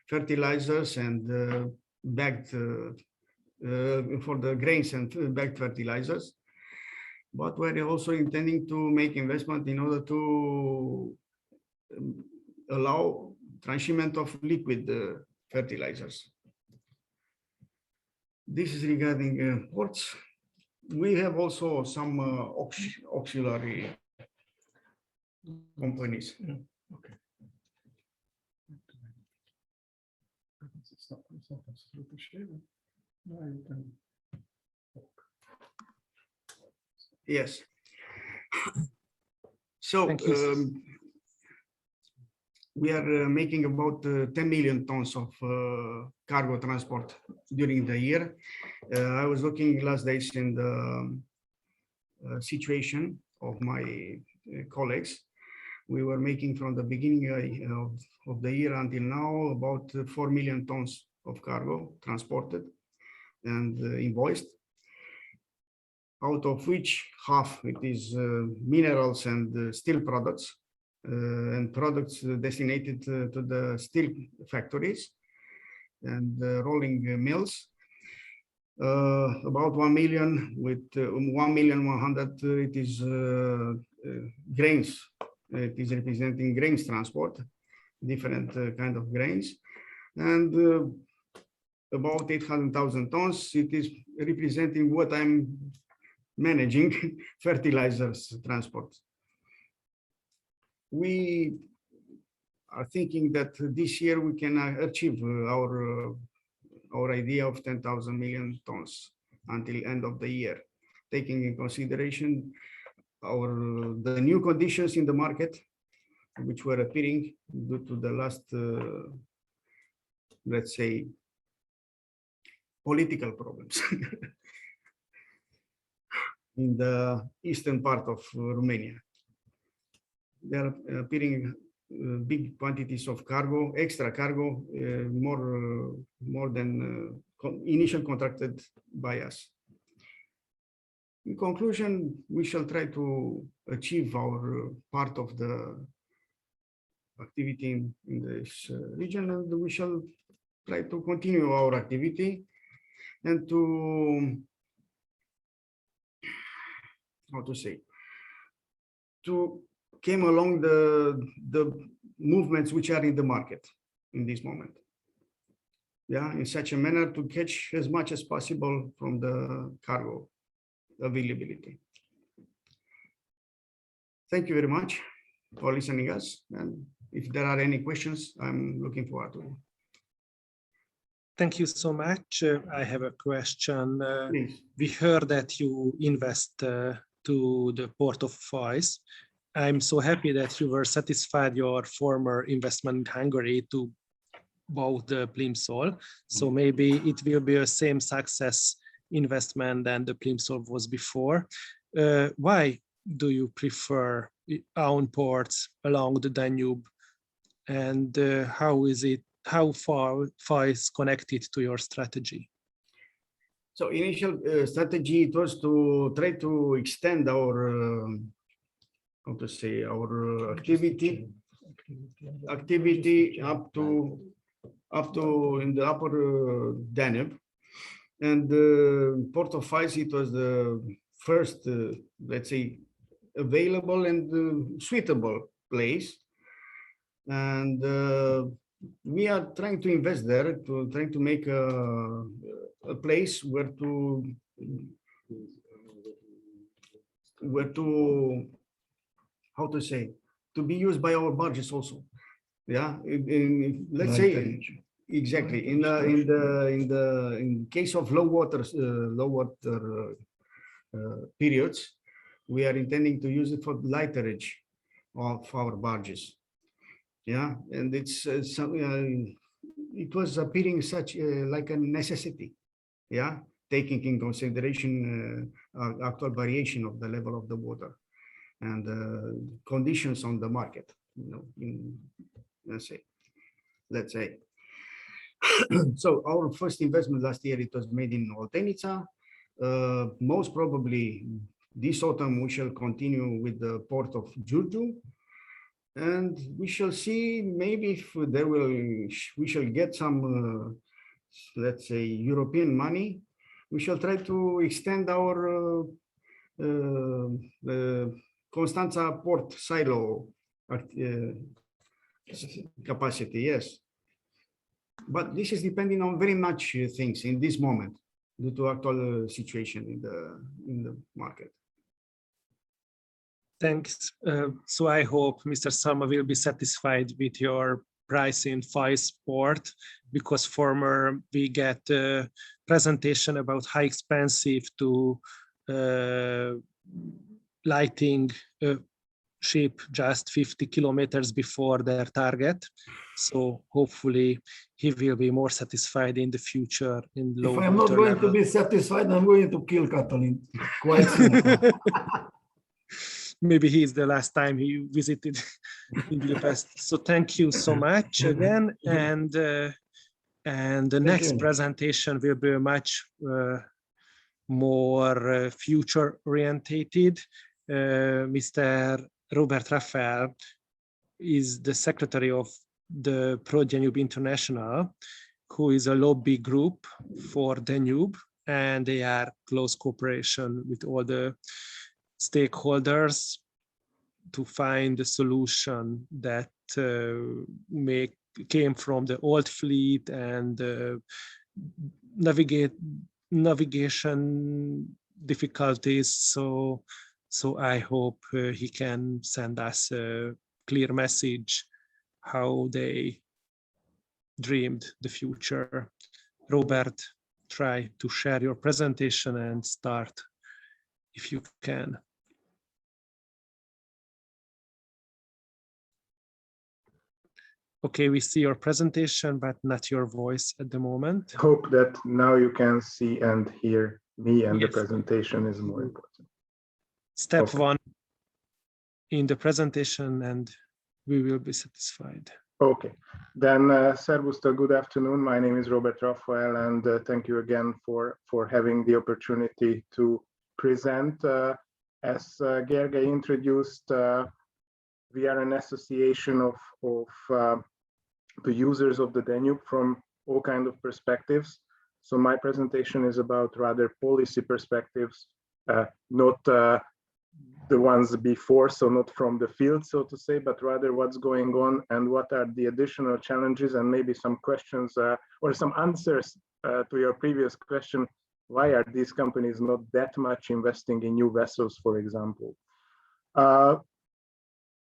fertilizers and bagged for the grains and bagged fertilizers. But we're also intending to make investment in order to allow transshipment of liquid fertilizers. This is regarding ports. We have also some auxiliary companies. Okay. Yes. So we are making about 10 million tons of cargo transport during the year. I was looking last days in the situation of my colleagues. We were making from the beginning of the year until now about 4 million tons of cargo transported and invoiced, out of which half it is minerals and steel products, and products designated to the steel factories and rolling mills. About 1 million with 1,100,000 it is grains. It is representing grains transport, different kind of grains, and about 800,000 tons. It is representing what I'm managing, fertilizers transport. We are thinking that this year we can achieve our idea of 10,000 million tons until end of the year, taking in consideration the new conditions in the market, which were appearing due to the last, let's say, political problems in the eastern part of Romania. There are appearing big quantities of cargo, extra cargo, more than initial contracted by us. In conclusion, we shall try to achieve our part of the activity in this region, and we shall try to continue our activity and to, how to say, to came along the movements which are in the market in this moment. Yeah, in such a manner to catch as much as possible from the cargo availability. Thank you very much for listening us. And if there are any questions, I'm looking forward to it. Thank you so much. I have a question. Please. We heard that you invest to the Port of Fais. I'm so happy that you were satisfied your former investment in Hungary to both the Plimsoll. So maybe it will be a same success investment than the Plimsoll was before. Why do you prefer own ports along the Danube? And how far is connected to your strategy? So initial strategy, it was to try to extend our how to say, our activity up to up to in the upper Danube. And the Port of Fais, it was the first, let's say, available and suitable place. And we are trying to invest there, trying to make a place where to how to say, to be used by our barges also. Yeah, let's say exactly in case of low water periods, we are intending to use it for lighterage of our barges. Yeah, and it was appearing such like a necessity. Yeah, taking in consideration actual variation of the level of the water and conditions on the market. You know, let's say. So our first investment last year, it was made in Oltenica. Most probably this autumn we shall continue with the port of Giurgiu, and we shall see maybe if there we shall get some let's say European money. We shall try to extend our Constanta port silo capacity, yes. But this is depending on very much things in this moment due to actual situation in the market. Thanks. So I hope Mr. Szalma will be satisfied with your price in Fais port, because former we get a presentation about how expensive to lighting a ship just 50 kilometers before their target. So hopefully he will be more satisfied in the future in low water. If I'm not going to be satisfied, I'm going to kill Catalin quite soon. Maybe he's the last time he visited in Budapest. So thank you so much again. And the next presentation will be much more future orientated. Mr. Robert Rafael is the secretary of the Danube International, who is a lobby group for Danube, and they are close cooperation with all the stakeholders to find a solution that came from the old fleet and navigation difficulties. So I hope he can send us a clear message how they dreamed the future. Robert, try to share your presentation and start if you can. Okay, we see your presentation, but not your voice at the moment. Hope that now you can see and hear me, and Yes. the presentation is more important. Step Okay. 1 in the presentation, and we will be satisfied. Okay, then Szervusztok, good afternoon. My name is Robert Rafael, and thank you again for having the opportunity to present. As Gergely introduced, we are an association of the users of the Danube from all kinds of perspectives. So my presentation is about rather policy perspectives, not the ones before, so not from the field, so to say, but rather what's going on and what are the additional challenges, and maybe some questions or some answers to your previous question. Why are these companies not that much investing in new vessels, for example?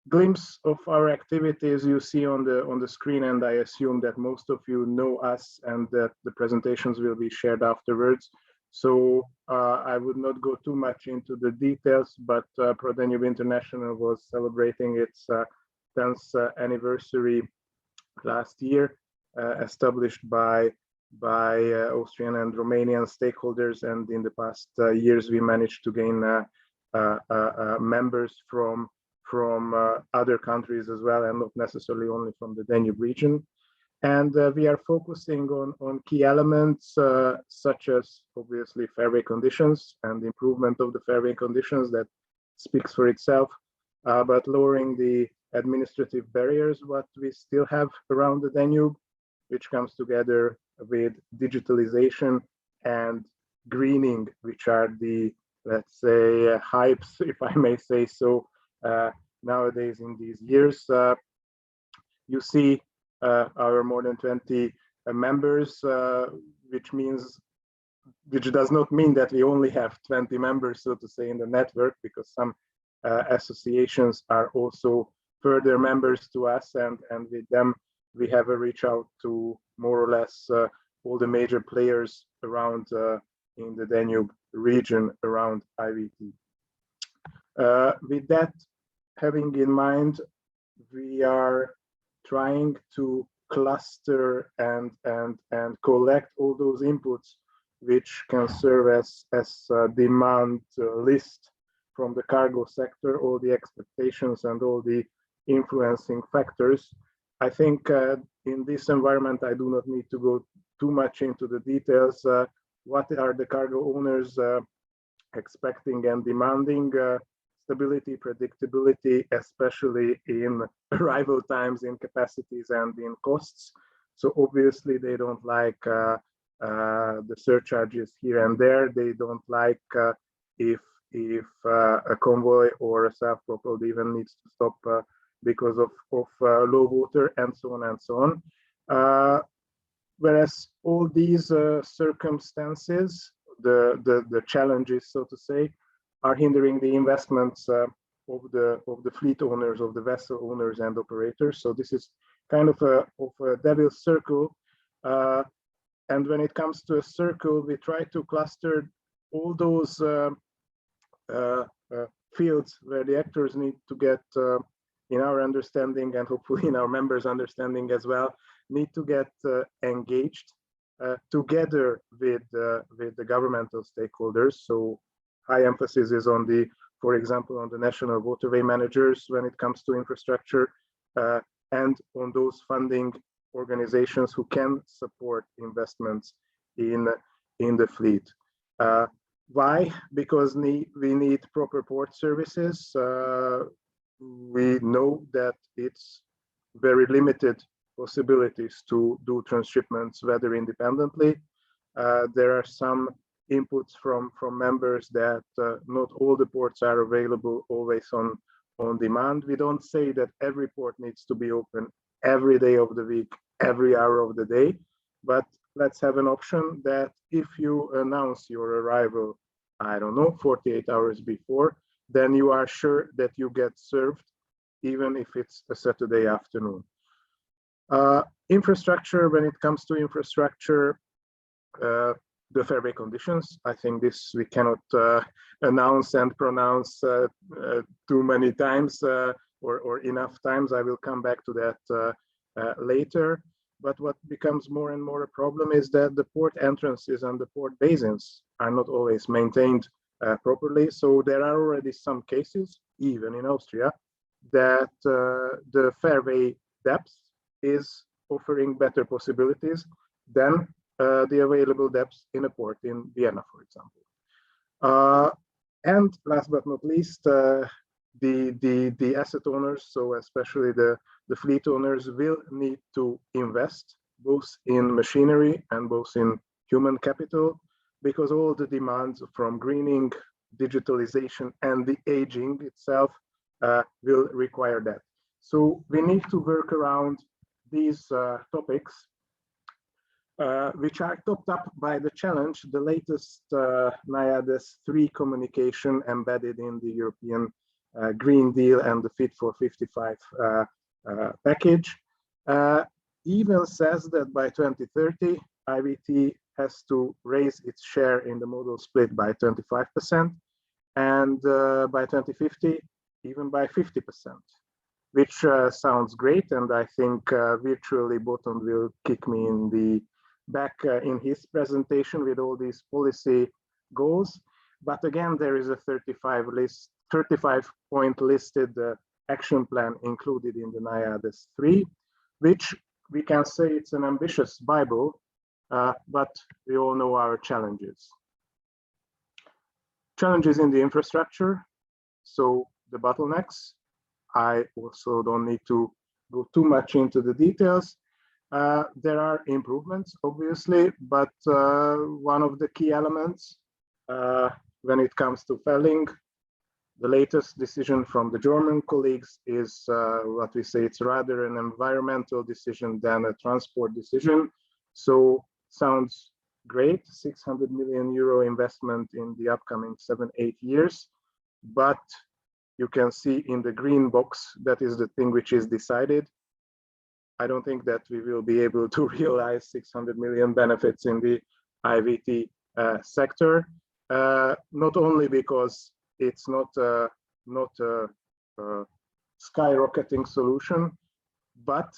Glimpse of our activities you see on the screen, and I assume that most of you know us and that the presentations will be shared afterwards. So I would not go too much into the details, but Danube International was celebrating its 10th anniversary last year, established by Austrian and Romanian stakeholders, and in the past years we managed to gain members from other countries as well, and not necessarily only from the Danube region. And we are focusing on key elements such as obviously fairway conditions and improvement of the fairway conditions, that speaks for itself, but lowering the administrative barriers what we still have around the Danube, which comes together with digitalization and greening, which are the, let's say, hypes, if I may say so, nowadays in these years. You see our more than 20 members, which does not mean that we only have 20 members, so to say, in the network, because some associations are also further members to us, and with them we have a reach out to more or less all the major players around in the Danube region around IVT. With that having in mind, we are trying to cluster and collect all those inputs which can serve as a demand list from the cargo sector, all the expectations and all the influencing factors. I think in this environment, I do not need to go too much into the details. What are the cargo owners expecting and demanding? Stability, predictability, especially in arrival times, in capacities and in costs. So obviously they don't like the surcharges here and there. They don't like if a convoy or a self-propelled even needs to stop because of low water and so on and so on. Whereas all these circumstances, the challenges, so to say, are hindering the investments of the fleet owners, of the vessel owners and operators. So this is kind of a devil's circle. And when it comes to a circle, we try to cluster all those fields where the actors need to get, in our understanding and hopefully in our members' understanding as well, need to get engaged together with the governmental stakeholders. So high emphasis is on the, for example, on the national waterway managers when it comes to infrastructure, and on those funding organizations who can support investments in the fleet. Why? Because we need proper port services. We know that it's very limited possibilities to do transshipments weather independently. There are some inputs from members that not all the ports are available always on demand. We don't say that every port needs to be open every day of the week, every hour of the day, but let's have an option that if you announce your arrival, I don't know, 48 hours before, then you are sure that you get served, even if it's a Saturday afternoon. Infrastructure, when it comes to infrastructure, the fairway conditions, I think this we cannot announce and pronounce too many times or enough times. I will come back to that later. But what becomes more and more a problem is that the port entrances and the port basins are not always maintained properly. So there are already some cases, even in Austria, that the fairway depth is offering better possibilities than the available depths in a port in Vienna, for example. And last but not least, the asset owners, so especially the fleet owners, will need to invest both in machinery and both in human capital, because all the demands from greening, digitalization, and the aging itself will require that. So we need to work around these topics, which are topped up by the challenge, the latest NAIADES 3 communication embedded in the European Green Deal and the Fit for 55 package, even says that by 2030, IVT has to raise its share in the modal split by 25%, and by 2050, even by 50%, which sounds great. And I think virtually Botond will kick me in the back in his presentation with all these policy goals. But again, there is a 35-point listed action plan included in the NAIADES 3, which we can say it's an ambitious Bible, but we all know our challenges. Challenges in the infrastructure, so the bottlenecks. I also don't need to go too much into the details. There are improvements, obviously, but one of the key elements when it comes to felling, the latest decision from the German colleagues is what we say, it's rather an environmental decision than a transport decision. So sounds great, 600 million euro investment in the upcoming 7-8 years. But you can see in the green box, that is the thing which is decided. I don't think that we will be able to realize 600 million benefits in the IVT sector, not only because it's not a skyrocketing solution, but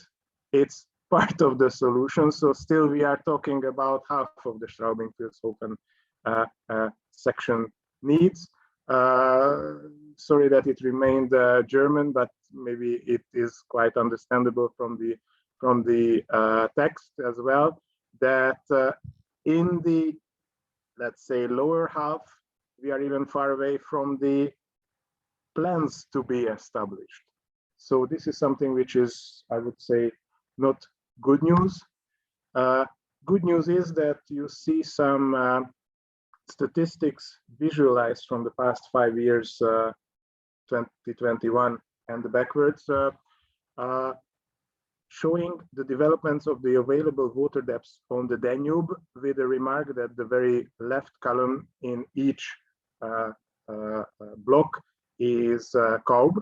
it's part of the solution. So still we are talking about half of the Straubing-Vilshofen section needs. Sorry that it remained German, but maybe it is quite understandable from the text as well, that in the, let's say, lower half, we are even far away from the plans to be established. So this is something which is, I would say, not good news. Good news is that you see some statistics visualized from the past 5 years, 2021 and backwards, showing the developments of the available water depths on the Danube, with a remark that the very left column in each block is Kaub.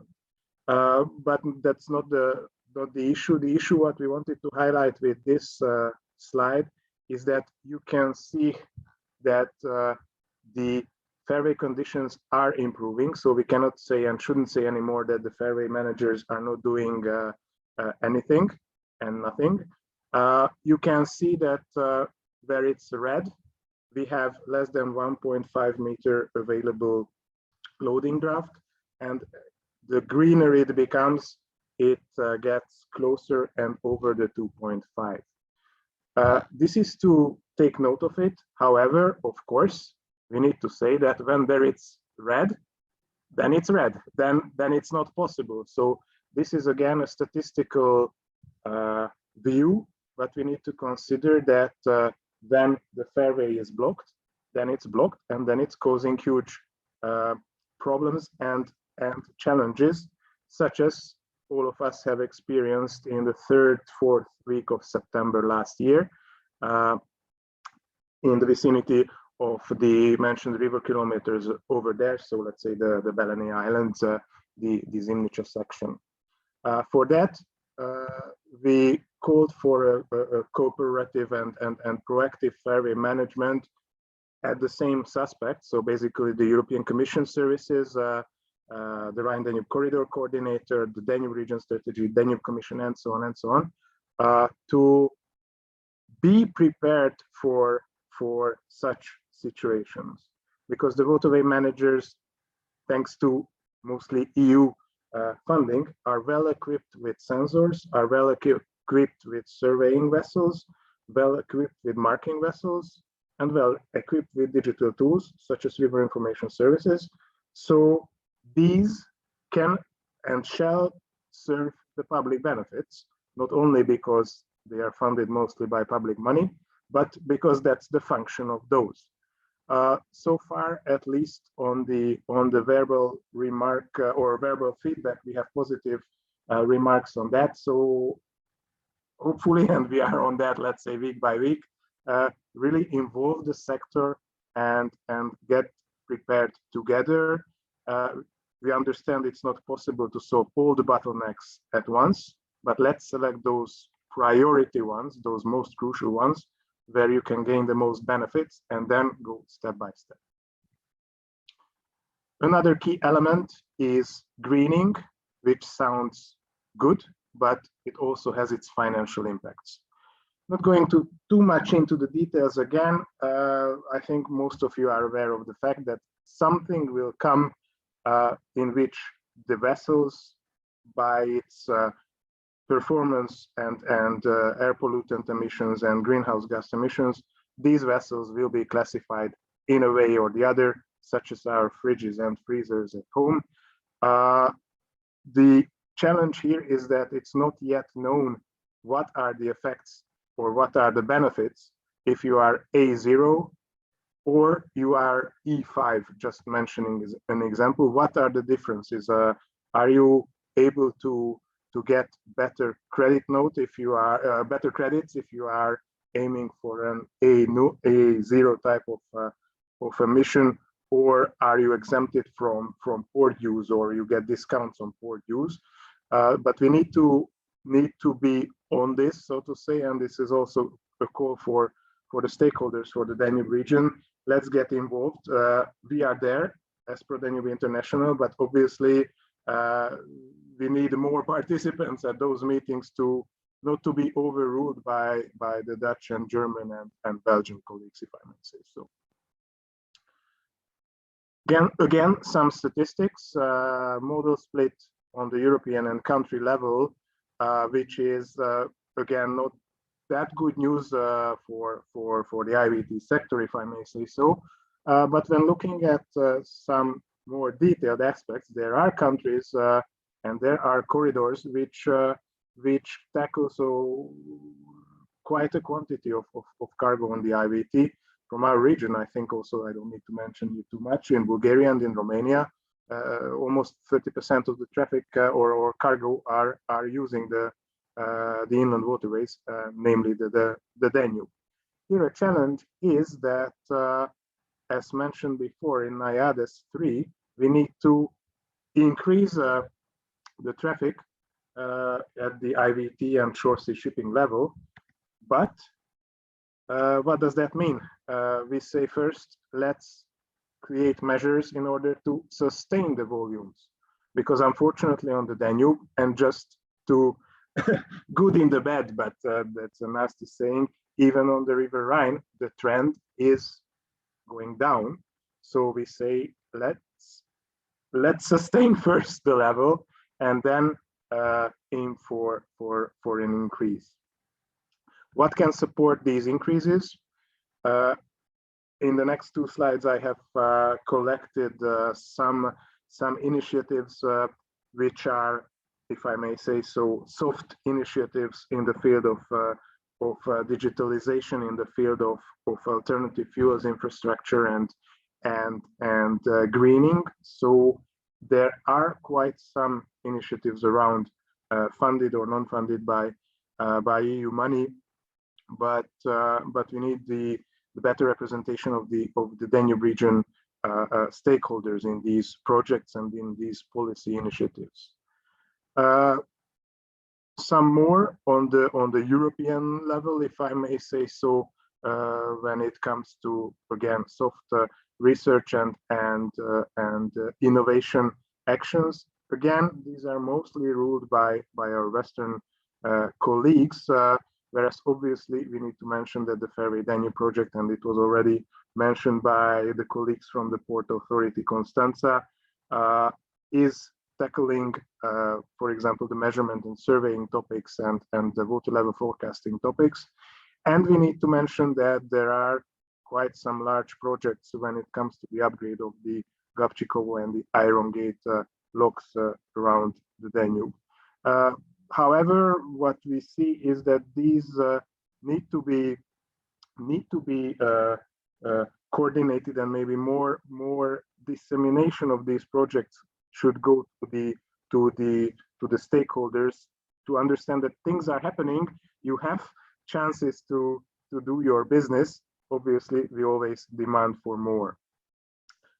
But that's not the issue. The issue what we wanted to highlight with this slide is that you can see that the fairway conditions are improving. So we cannot say and shouldn't say anymore that the fairway managers are not doing anything and nothing. You can see that where it's red, we have less than 1.5 meter available loading draft, and the greener it becomes, it gets closer and over the 2.5. This is to take note of it. However, of course, we need to say that when there it's red, then it's red, then it's not possible. So this is again a statistical view, but we need to consider that when the fairway is blocked, then it's blocked, and then it's causing huge problems and challenges, such as all of us have experienced in the 3rd, 4th week of September last year, in the vicinity of the mentioned river kilometers over there. So let's say the Beleni Islands, the Zimnica section. For that, we called for a cooperative and proactive fairway management at the same suspect. So basically the European Commission services, the Rhine-Danube Corridor Coordinator, the Danube Region Strategy, Danube Commission, and so on, to be prepared for such situations, because the waterway managers, thanks to mostly EU funding, are well equipped with sensors, are well equipped with surveying vessels, well equipped with marking vessels, and well equipped with digital tools such as river information services. So these can and shall serve the public benefits, not only because they are funded mostly by public money, but because that's the function of those. So far, at least on the verbal remark or verbal feedback, we have positive remarks on that. So hopefully, and we are on that, let's say week by week, really involve the sector and get prepared together. We understand it's not possible to solve all the bottlenecks at once, but let's select those priority ones, those most crucial ones, where you can gain the most benefits, and then go step by step. Another key element is greening, which sounds good, but it also has its financial impacts. Not going too much into the details again. I think most of you are aware of the fact that something will come in which the vessels, by its performance and air pollutant emissions and greenhouse gas emissions, these vessels will be classified in a way or the other, such as our fridges and freezers at home. The challenge here is that it's not yet known what are the effects or what are the benefits if you are A0 or you are E5, just mentioning as an example. What are the differences? Are you able to get better credit note if you are better credits if you are aiming for an A0 type of emission, or are you exempted from port use, or you get discounts on port use? But we need to be on this, so to say, and this is also a call for the stakeholders for the Danube region. Let's get involved. We are there as Pro Danube International, but obviously we need more participants at those meetings to not to be overruled by the Dutch and German and Belgian colleagues, if I may say so. Again, some statistics, modal split on the European and country level, which is again not that good news for the IVT sector, if I may say so. But when looking at some more detailed aspects, there are countries and there are corridors which tackle so quite a quantity of cargo on the IVT. From our region, I think also, I don't need to mention it too much, in Bulgaria and in Romania, almost 30% of the traffic or cargo are using the inland waterways, namely the Danube. Here a challenge is that, as mentioned before in NAIADES 3, we need to increase the traffic at the IVT and shore sea shipping level. But what does that mean? We say first, let's create measures in order to sustain the volumes, because unfortunately on the Danube, and just to good in the bad, but that's a nasty saying, even on the River Rhine, the trend is going down. So we say, let's sustain first the level and then aim for an increase. What can support these increases? In the next two slides, I have collected some initiatives which are, if I may say so, soft initiatives in the field of digitalization, in the field of alternative fuels infrastructure and greening. So there are quite some initiatives around, funded or non-funded by EU money, but we need the better representation of the Danube region stakeholders in these projects and in these policy initiatives. Some more on the European level, if I may say so, when it comes to, again, soft research and innovation actions. Again, these are mostly ruled by our Western colleagues, whereas obviously we need to mention that the Fairway Danube project, and it was already mentioned by the colleagues from the Port Authority Constanta, is tackling, for example, the measurement and surveying topics and the water level forecasting topics. And we need to mention that there are quite some large projects when it comes to the upgrade of the Gabčíkovo and the Iron Gate locks around the Danube. However, what we see is that these need to be coordinated, and maybe more dissemination of these projects should go to the stakeholders to understand that things are happening. You have chances to do your business. Obviously, we always demand for more.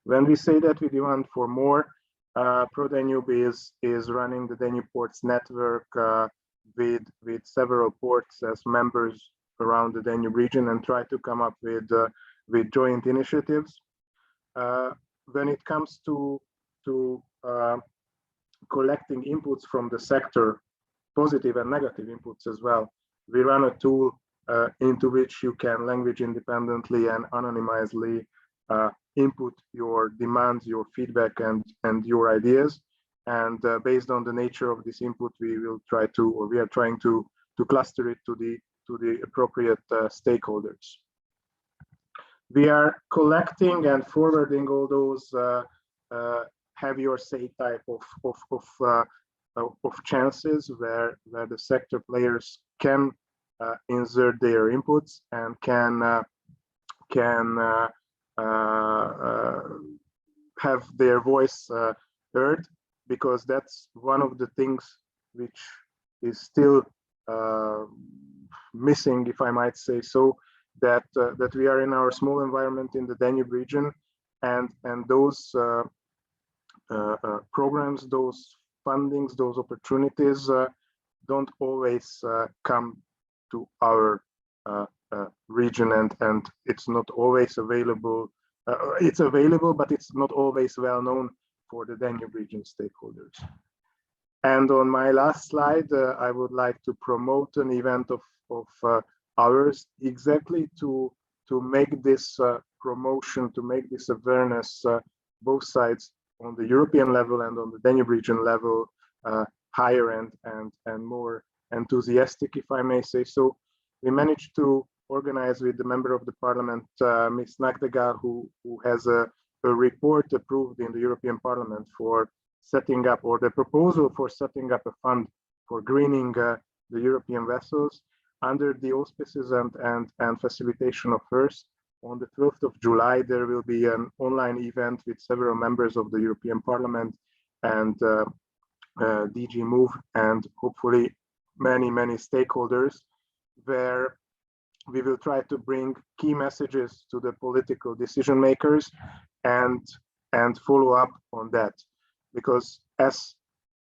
When we say that we demand for more, Pro Danube is running the Danube Ports network with several ports as members around the Danube region, and try to come up with joint initiatives. When it comes to collecting inputs from the sector, positive and negative inputs as well, we run a tool into which you can language independently and anonymizedly input your demands, your feedback, and your ideas. And based on the nature of this input, we will try to, or we are trying to cluster it to the appropriate stakeholders. We are collecting and forwarding all those have your say type of of chances where the sector players can insert their inputs and can have their voice heard, because that's one of the things which is still missing, if I might say so, that we are in our small environment in the Danube region, and those programs, those fundings, those opportunities don't always come to our region, and it's not always available. It's available, but it's not always well known for the Danube region stakeholders. And on my last slide, I would like to promote an event of ours, exactly to make this promotion, to make this awareness, both sides on the European level and on the Danube region level, higher and more enthusiastic, if I may say so. We managed to organize with the member of the parliament, Ms. Nagdegal, who has a report approved in the European Parliament for setting up, or the proposal for setting up a fund for greening the European vessels under the auspices and facilitation of First. On the 12th of July, there will be an online event with several members of the European Parliament and DG Move, and hopefully many stakeholders, where we will try to bring key messages to the political decision makers and follow up on that. Because as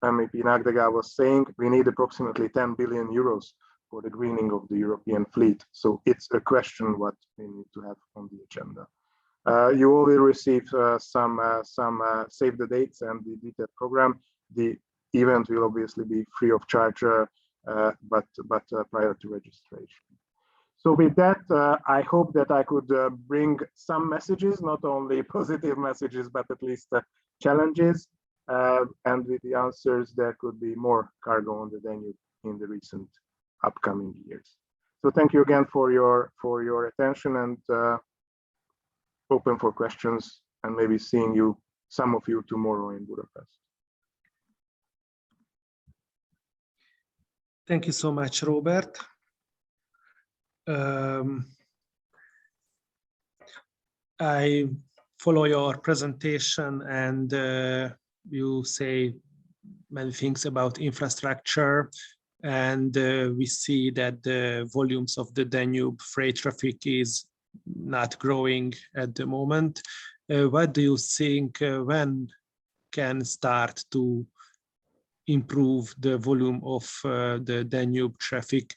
MEP Nagdegal was saying, we need approximately 10 billion euros for the greening of the European fleet. So it's a question what we need to have on the agenda. You all will receive some save the dates and the detailed program. The event will obviously be free of charge, but prior to registration. So with that, I hope that I could bring some messages, not only positive messages, but at least challenges. And with the answers, there could be more cargo on the Danube in the recent upcoming years. So thank you again for your attention, and open for questions, and maybe seeing you, some of you, tomorrow in Budapest. Thank you so much, Robert. I follow your presentation, and you say many things about infrastructure, and we see that the volumes of the Danube freight traffic is not growing at the moment. What do you think, when can start to improve the volume of the Danube traffic?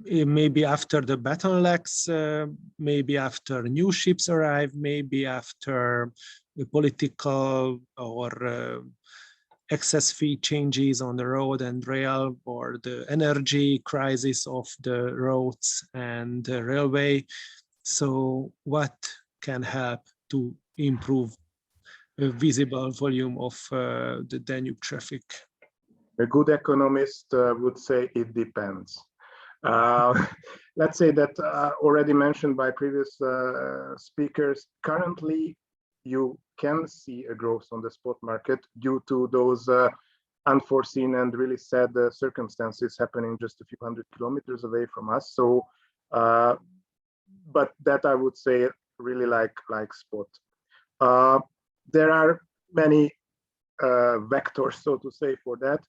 Maybe after the bottlenecks, maybe after new ships arrive, maybe after the political or excess fee changes on the road and rail, or the energy crisis of the roads and the railway. So what can help to improve a visible volume of the Danube traffic? A good economist would say it depends. Let's say that already mentioned by previous speakers, currently you can see a growth on the spot market due to those unforeseen and really sad circumstances happening just a few hundred kilometers away from us. So, but that I would say really like spot. There are many vectors, so to say, for that.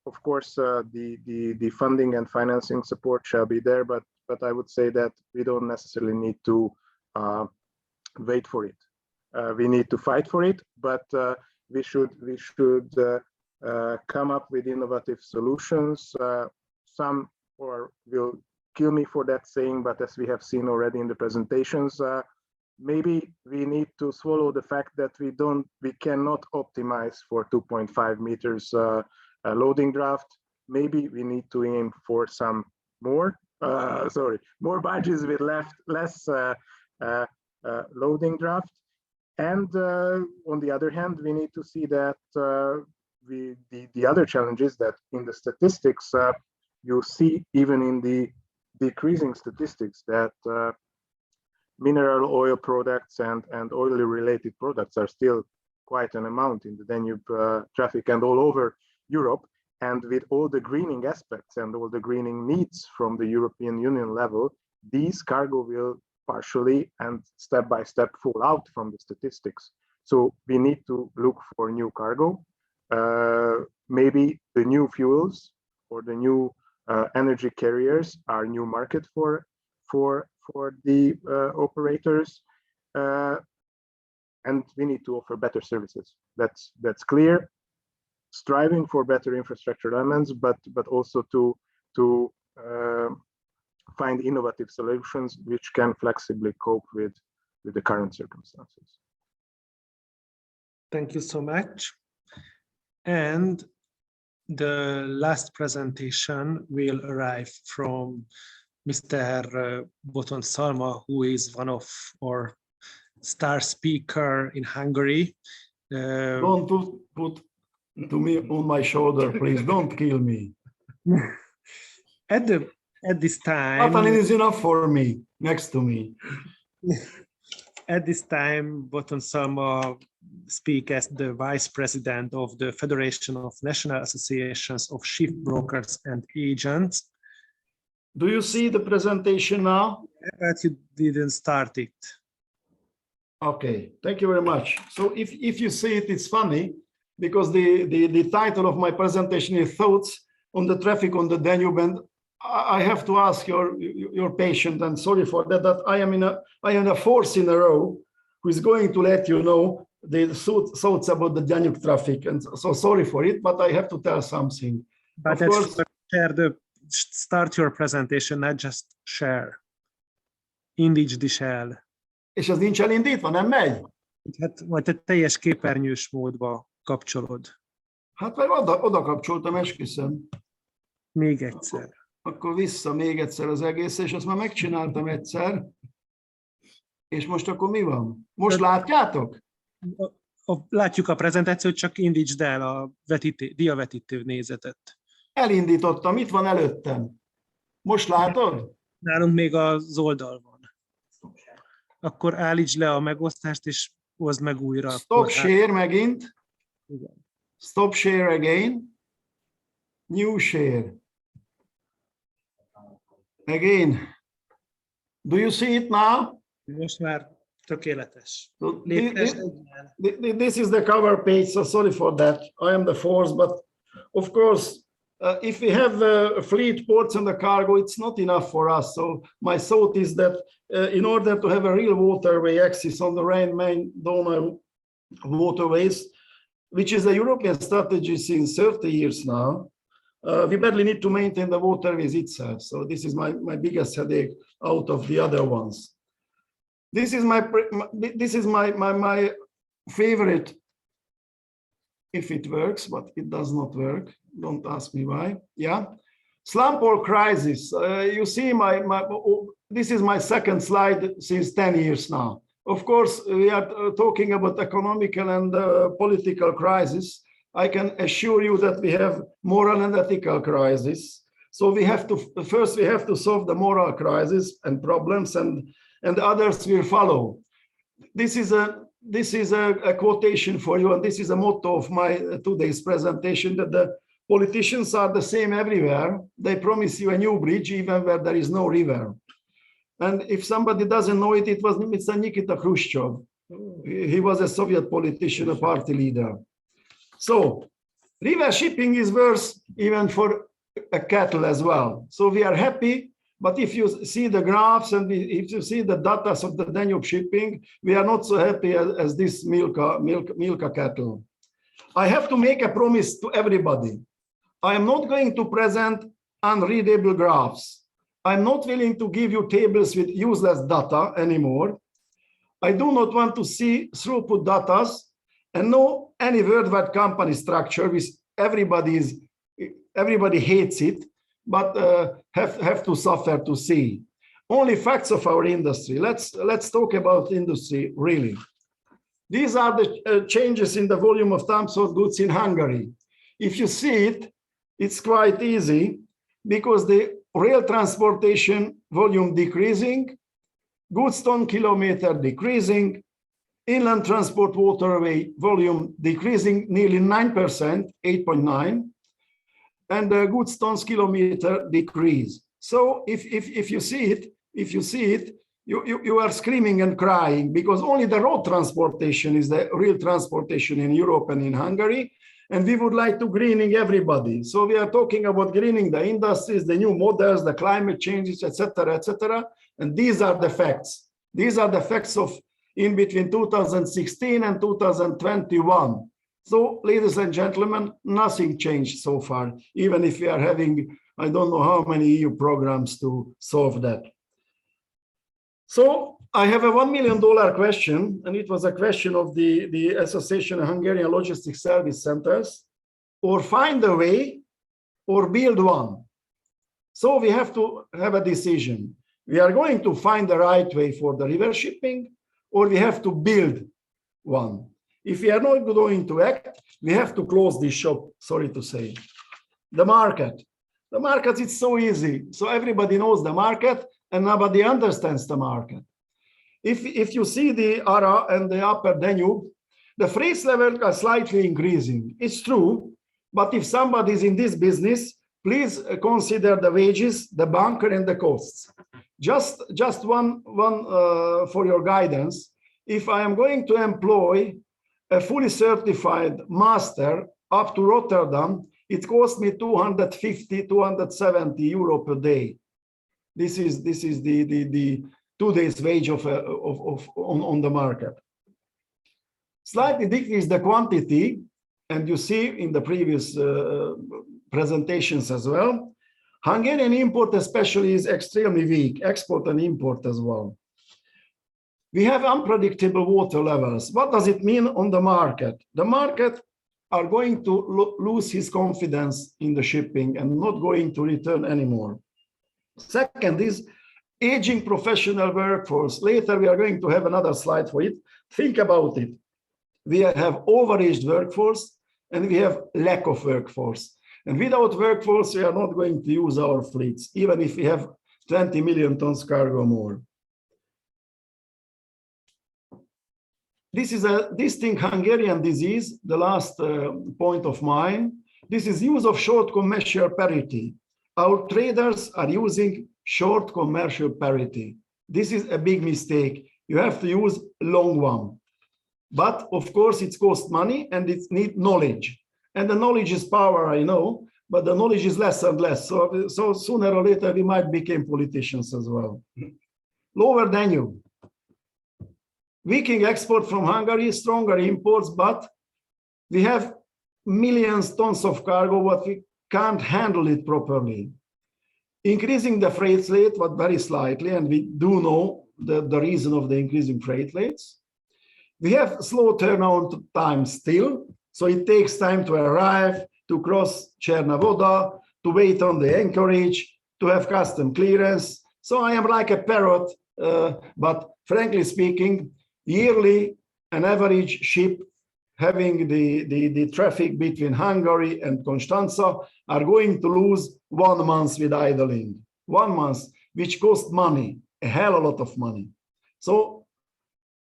Of course, the funding and financing support shall be there, but I would say that we don't necessarily need to wait for it. We need to fight for it, but we should come up with innovative solutions. Some will kill me for that saying, but as we have seen already in the presentations, maybe we need to swallow the fact that we cannot optimize for 2.5 meters loading draft. Maybe we need to aim for some more barges with less loading draft. And on the other hand, we need to see that the other challenges that in the statistics you see, even in the decreasing statistics, that mineral oil products and oily related products are still quite an amount in the Danube traffic and all over Europe. And with all the greening aspects and all the greening needs from the European Union level, these cargo will partially and step by step fall out from the statistics. So we need to look for new cargo, maybe the new fuels or the new energy carriers are new market for the operators, and we need to offer better services. That's clear. Striving for better infrastructure elements, but also to find innovative solutions which can flexibly cope with the current circumstances. Thank you so much. And the last presentation will arrive from Mr. Botond Szalma, who is one of our star speaker in Hungary. Don't put to me on my shoulder, please. Don't kill me. At this time, Catalin is enough for me, next to me. At this time, Botond Szalma speak as the Vice President of the Federation of National Associations of Ship Brokers and Agents. Do you see the presentation now? But you didn't start it. Okay, thank you very much. So if you see it, it's funny, because the title of my presentation is Thoughts on the Traffic on the Danube, and I have to ask your patience, and sorry for that, that I am in a fourth in a row who is going to let you know the thoughts about the Danube traffic, and so sorry for it, but I have to tell something. But of course, start your presentation, not just share. Indítsd el. És az nincs elindítva, nem megy? Hát majd te teljes képernyős módba kapcsolod. Hát meg oda kapcsoltam, esküszöm. Még egyszer. Akkor vissza még egyszer az egész, és azt már megcsináltam egyszer. És most akkor mi van? Most látjátok? Látjuk a prezentációt, csak indítsd el a diavetítő nézetet. Elindítottam, itt van előttem. Most látod? Nálunk még az oldal van. Akkor állítsd le a megosztást, és hozd meg újra. Stop share megint. Igen. Stop share again. New share. Again. Do you see it now? Most már tökéletes. So this is the cover page, so sorry for that. I am the fourth, but of course, if we have fleet ports and the cargo, it's not enough for us. So my thought is that in order to have a real waterway access on the Rhine-Main-Donau waterways, which is a European strategy since 30 years now, we badly need to maintain the waterways itself. So this is my biggest headache out of the other ones. This is my favorite, if it works, but it does not work. Don't ask me why. Yeah, slump or crisis. You see, this is my second slide since 10 years now. Of course, we are talking about economical and political crisis. I can assure you that we have moral and ethical crisis. So we have to first solve the moral crisis and problems, and others will follow. This is a quotation for you, and this is a motto of my today's presentation, that the politicians are the same everywhere. They promise you a new bridge even where there is no river. And if somebody doesn't know it, it was Mr. Nikita Khrushchev. He was a Soviet politician, a party leader. So river shipping is worse even for a cattle as well. So we are happy, but if you see the graphs and if you see the data of the Danube shipping, we are not so happy as this Milka cattle. I have to make a promise to everybody. I am not going to present unreadable graphs. I'm not willing to give you tables with useless data anymore. I do not want to see throughput data and no any worldwide company structure with everybody hates it, but have to suffer to see. Only facts of our industry. Let's talk about industry really. These are the changes in the volume of transport goods in Hungary. If you see it, it's quite easy because the rail transportation volume decreasing, goods ton kilometer decreasing, Inland transport waterway volume decreasing nearly 9%, 8.9, and the goods tons kilometer decrease. So if you see it, you are screaming and crying, because only the road transportation is the real transportation in Europe and in Hungary. And we would like to greening everybody. So we are talking about greening the industries, the new models, the climate changes, etc., etc. And these are the facts. These are the facts of in between 2016 and 2021. So, ladies and gentlemen, nothing changed so far, even if we are having, I don't know how many EU programs to solve that. So I have a $1 million question, and it was a question of the Association of Hungarian Logistics Service Centers, or find a way or build one. So we have to have a decision. We are going to find the right way for the river shipping, or we have to build one. If we are not going to act, we have to close this shop, sorry to say. The market. The market is so easy. So everybody knows the market and nobody understands the market. If you see the Ara and the upper Danube, the freight levels are slightly increasing. It's true, but if somebody is in this business, please consider the wages, the bunker, and the costs. Just one for your guidance. If I am going to employ a fully certified master up to Rotterdam, it costs me 250, 270 euro per day. This is the 2 days wage on the market. Slightly decrease the quantity, and you see in the previous presentations as well. Hungarian import especially is extremely weak, export and import as well. We have unpredictable water levels. What does it mean on the market? The market are going to lose his confidence in the shipping and not going to return anymore. Second is aging professional workforce. Later, we are going to have another slide for it. Think about it. We have overaged workforce and we have lack of workforce. And without workforce, we are not going to use our fleets, even if we have 20 million tons cargo more. This is a distinct Hungarian disease, the last point of mine. This is use of short commercial parity. Our traders are using short commercial parity. This is a big mistake. You have to use long one. But of course, it costs money and it needs knowledge. And the knowledge is power, I know, but the knowledge is less and less. So sooner or later, we might become politicians as well. Lower Danube. Weakening export from Hungary, stronger imports, but we have millions tons of cargo, but we can't handle it properly. Increasing the freight rate, but very slightly, and we do know the reason of the increasing freight rates. We have slow turnaround time still, so it takes time to arrive, to cross Černá, to wait on the anchorage, to have custom clearance. So I am like a parrot, but frankly speaking, yearly an average ship having the traffic between Hungary and Constanta are going to lose 1 month with idling. 1 month, which costs money, a hell of a lot of money. So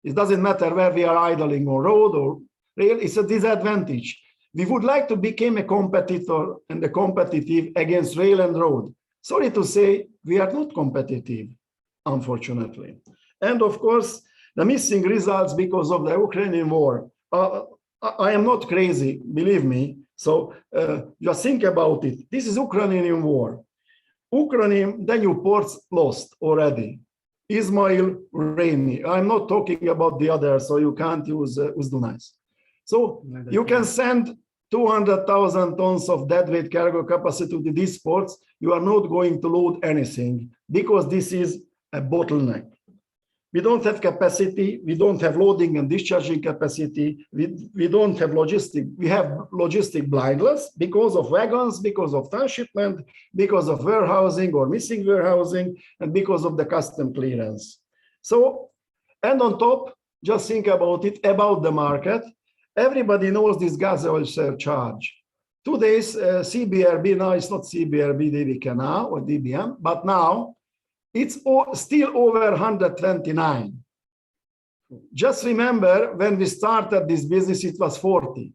it doesn't matter where we are idling on road or rail, it's a disadvantage. We would like to become a competitor and a competitive against rail and road. Sorry to say, we are not competitive, unfortunately. And of course, the missing results because of the Ukrainian war. I am not crazy, believe me. So just think about it. This is Ukrainian war. Ukrainian Danube ports lost already. Ismail, Rainy. I'm not talking about the others, so you can't use Uzdunais. So you can send 200,000 tons of deadweight cargo capacity to these ports. You are not going to load anything because this is a bottleneck. We don't have capacity. We don't have loading and discharging capacity. We don't have logistic. We have logistic blindness because of wagons, because of transshipment, because of warehousing or missing warehousing, and because of the custom clearance. So, and on top, just think about it, about the market. Everybody knows this gas oil surcharge. Today's CBRB, now it's not CBRB, DBK now, or DBM, but now, it's still over 129. Just remember, when we started this business, it was 40.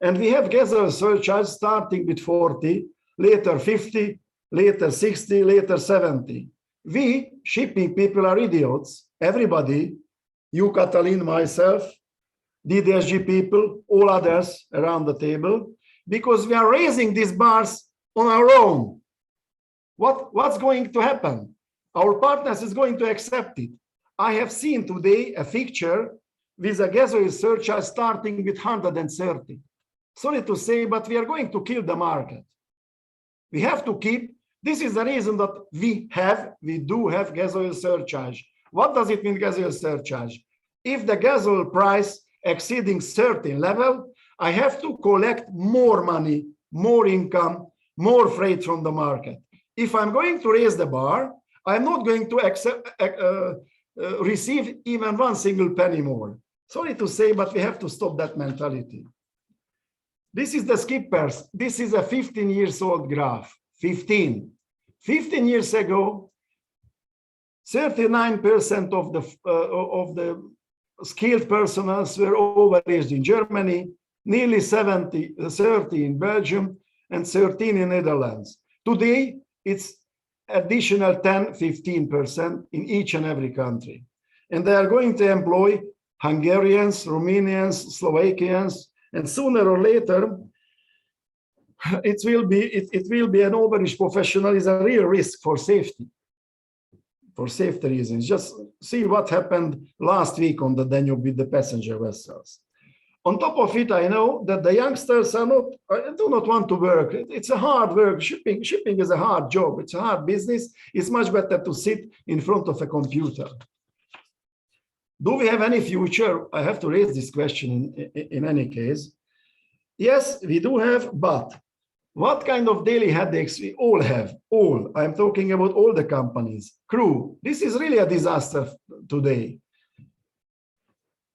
And we have gas oil surcharge starting with 40, later 50, later 60, later 70. We, shipping people, are idiots. Everybody, you, Catalin, myself, DDSG people, all others around the table, because we are raising these bars on our own. What's going to happen? Our partners is going to accept it. I have seen today a picture with a gas oil surcharge starting with 130. Sorry to say, but we are going to kill the market. We have to keep, this is the reason that we do have gas oil surcharge. What does it mean, gas oil surcharge? If the gas oil price exceeding certain level, I have to collect more money, more income, more freight from the market. If I'm going to raise the bar, I'm not going to receive even one single penny more. Sorry to say, but we have to stop that mentality. This is the skippers. This is a 15 years old graph. 15 years ago, 39% of the skilled personnel were overaged in Germany, nearly 30 in Belgium, and 13 in Netherlands. Today, it's additional 10-15% in each and every country. And they are going to employ Hungarians, Romanians, Slovakians, and sooner or later, it will be an overage professional is a real risk for safety reasons. Just see what happened last week on the Danube with the passenger vessels. On top of it, I know that the youngsters do not want to work. It's a hard work. Shipping is a hard job. It's a hard business. It's much better to sit in front of a computer. Do we have any future? I have to raise this question in any case. Yes, we do have, but what kind of daily headaches we all have? All. I'm talking about all the companies. Crew. This is really a disaster today.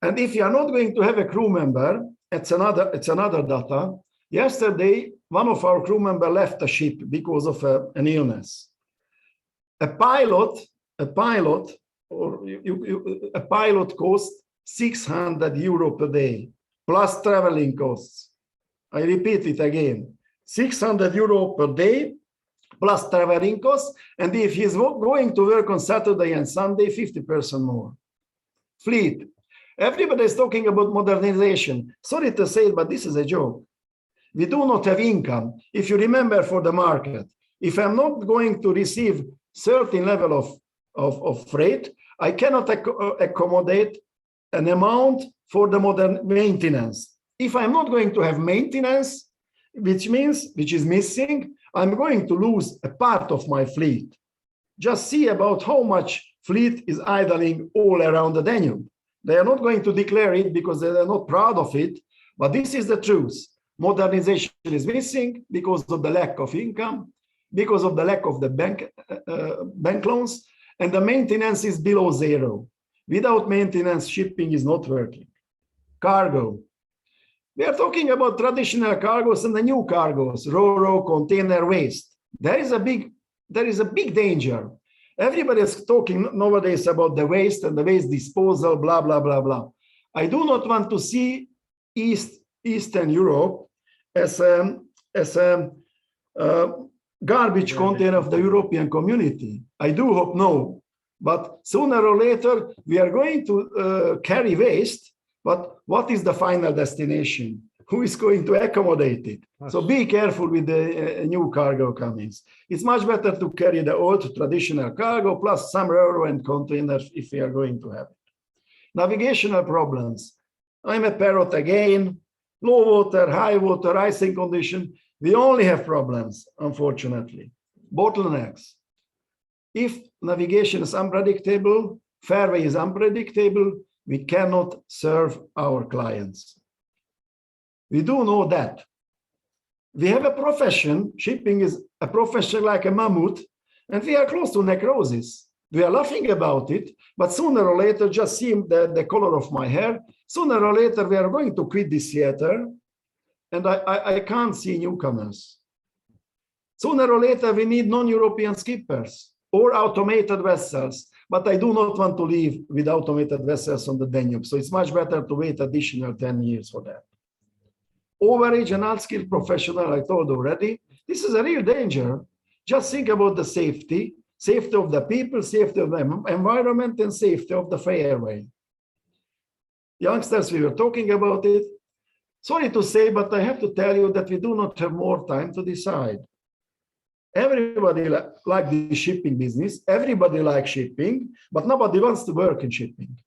And if you are not going to have a crew member, it's another data. Yesterday, one of our crew members left the ship because of an illness. A pilot costs 600 euro per day, plus traveling costs. I repeat it again, 600 euro per day, plus traveling costs. And if he's going to work on Saturday and Sunday, 50% more. Fleet. Everybody is talking about modernization. Sorry to say it, but this is a joke. We do not have income. If you remember for the market, if I'm not going to receive certain level of freight, I cannot accommodate an amount for the modern maintenance. If I'm not going to have maintenance, which is missing, I'm going to lose a part of my fleet. Just see about how much fleet is idling all around the Danube. They are not going to declare it because they are not proud of it, but this is the truth. Modernization is missing because of the lack of income, because of the lack of the bank loans, and the maintenance is below zero. Without maintenance, shipping is not working. Cargo. We are talking about traditional cargos and the new cargos, ro-ro, container, waste. There is a big danger. Everybody is talking nowadays about the waste and the waste disposal, blah, blah, blah, blah. I do not want to see Eastern Europe as a garbage container of the European community. I do hope no, but sooner or later we are going to carry waste, but what is the final destination? Who is going to accommodate it? So be careful with the new cargo comings. It's much better to carry the old traditional cargo plus some ro-ro and containers if we are going to have it. Navigational problems. I'm a parrot again. Low water, high water, icing condition. We only have problems, unfortunately. Bottlenecks. If navigation is unpredictable, fairway is unpredictable, we cannot serve our clients. We do know that. We have a profession, shipping is a profession like a mammoth, and we are close to necrosis. We are laughing about it, but sooner or later, just see the color of my hair, sooner or later we are going to quit this theater, and I can't see newcomers. Sooner or later we need non-European skippers or automated vessels. but I do not want to leave with automated vessels on the Danube. So it's much better to wait additional 10 years for that. Overage and unskilled professional, I told already, this is a real danger. Just think about the safety of the people, safety of the environment, and safety of the fairway. Youngsters, we were talking about it. Sorry to say, but I have to tell you that we do not have more time to decide. Everybody likes the shipping business. Everybody likes shipping, but nobody wants to work in shipping.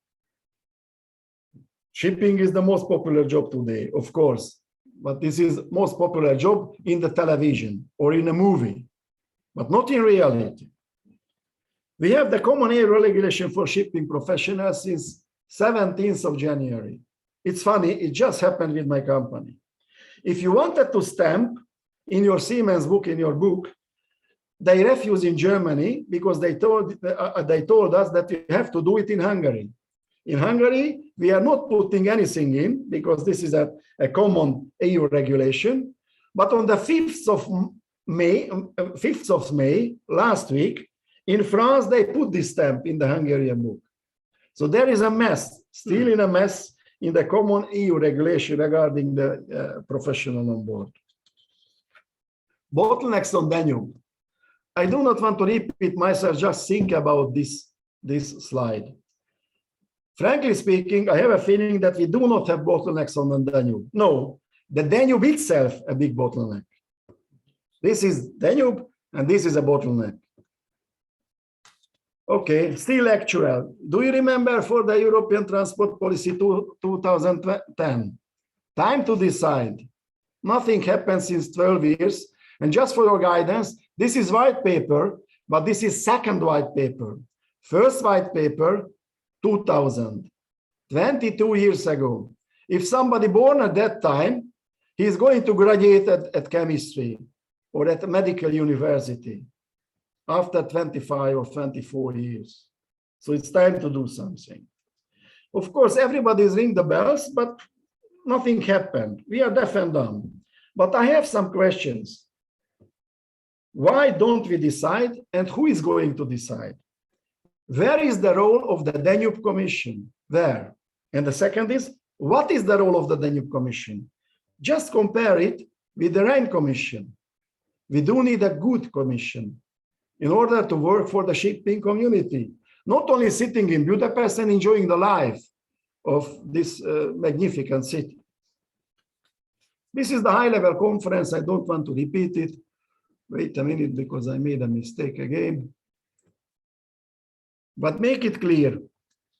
Shipping is the most popular job today, of course, but this is most popular job in the television or in a movie, but not in reality. We have the Common Air Regulation for shipping professionals since 17th of January. It's funny, it just happened with my company. If you wanted to stamp in your Siemens book, in your book, they refused in Germany because they told us that we have to do it in Hungary. In Hungary, we are not putting anything in because this is a common EU regulation. But on the 5th of May, last week, in France, they put this stamp in the Hungarian book. So there is a mess, still in a mess in the common EU regulation regarding the professional on board. Bottlenecks on Danube. I do not want to repeat myself, just think about this slide. Frankly speaking, I have a feeling that we do not have bottlenecks on the Danube. No, the Danube itself a big bottleneck. This is Danube, and this is a bottleneck. Okay, still actual. Do you remember for the European Transport Policy 2010? Time to decide. Nothing happened since 12 years. And just for your guidance, this is white paper, but this is second white paper. First white paper, 2000, 22 years ago. If somebody born at that time, he is going to graduate at chemistry or at a medical university after 25 or 24 years. So it's time to do something. Of course, everybody's ringing the bells, but nothing happened. We are deaf and dumb. But I have some questions. Why don't we decide, and who is going to decide? Where is the role of the Danube Commission? Where? And the second is, what is the role of the Danube Commission? Just compare it with the Rhine Commission. We do need a good commission in order to work for the shipping community, not only sitting in Budapest and enjoying the life of this magnificent city. This is the high-level conference. I don't want to repeat it. Wait a minute, because I made a mistake again. But make it clear,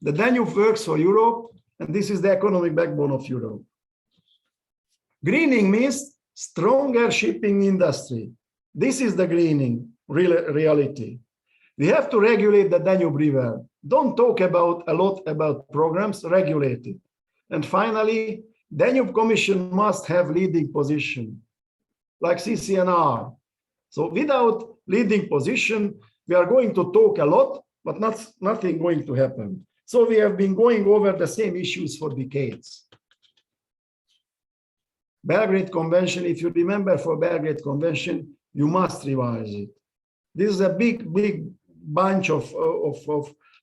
the Danube works for Europe, and this is the economic backbone of Europe. Greening means stronger shipping industry. This is the greening reality. We have to regulate the Danube River. Don't talk a lot about programs, regulate it. And finally, Danube Commission must have leading position, like CCNR. So without leading position, we are going to talk a lot, but nothing going to happen. So we have been going over the same issues for decades. Belgrade Convention, if you remember for Belgrade Convention, you must revise it. This is a big bunch of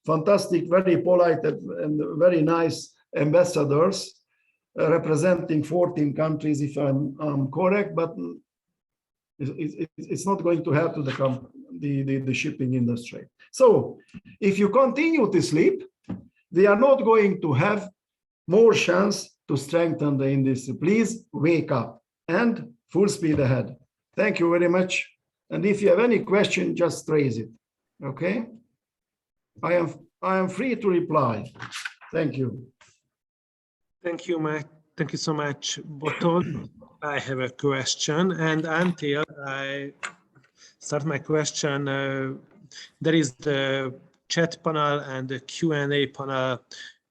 fantastic, very polite and very nice ambassadors representing 14 countries, if I'm correct, but it's not going to help to the shipping industry. So if you continue to sleep, we are not going to have more chance to strengthen the industry. Please wake up and full speed ahead. Thank you very much. And if you have any question, just raise it. Okay? I am free to reply. Thank you. Thank you, Matt. Thank you so much, Botond. I have a question, and until I start my question, there is the chat panel and the Q&A panel,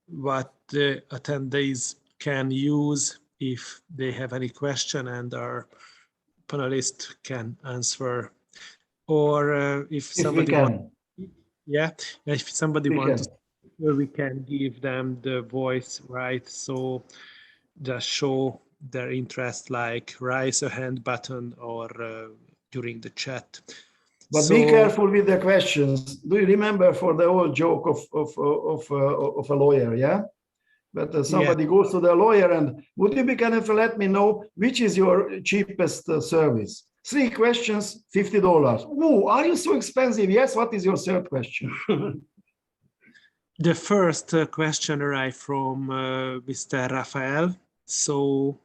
what the attendees can use if they have any question, and our panelists can answer. Or if somebody wants, yeah, if somebody wants, we can give them the voice, right? So just show their interest, like raise a hand button or during the chat. But be careful with the questions. Do you remember for the old joke of a lawyer? Yeah. But somebody goes to the lawyer and would you be kind of let me know which is your cheapest service? 3 questions, $50. Oh, are you so expensive? Yes. What is your third question? The first question arrived from Mr. Rafael. So,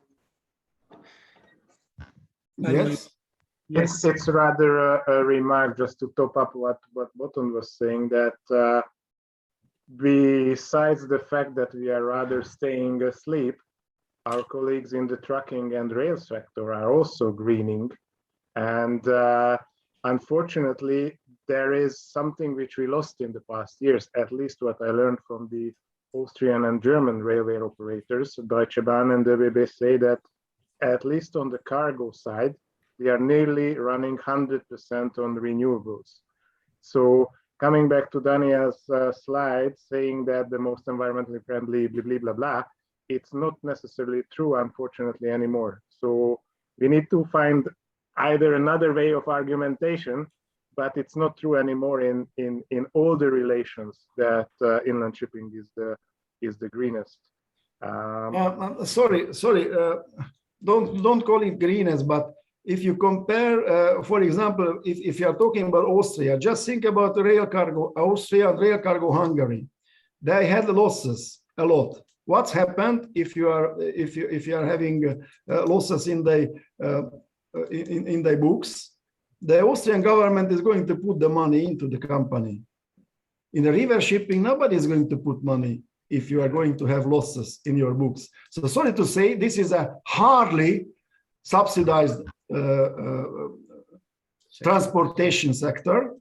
yes. Yes, it's rather a remark just to top up what Botond was saying, that besides the fact that we are rather staying asleep, our colleagues in the trucking and rail sector are also greening. And unfortunately, there is something which we lost in the past years, at least what I learned from the Austrian and German railway operators, Deutsche Bahn and the BBC, that at least on the cargo side, they are nearly running 100% on renewables. So coming back to Daniel's slide, saying that the most environmentally friendly, blah, blah, blah, blah, it's not necessarily true, unfortunately, anymore. So we need to find either another way of argumentation, but it's not true anymore in all the relations that inland shipping is the greenest. Sorry, don't call it greenest, but if you compare, for example, if you are talking about Austria, just think about rail cargo Austria and rail cargo Hungary. They had losses a lot. What's happened if you are having losses in the books? The Austrian government is going to put the money into the company. In the river shipping, nobody is going to put money if you are going to have losses in your books. So sorry to say, this is a hardly subsidized transportation sector.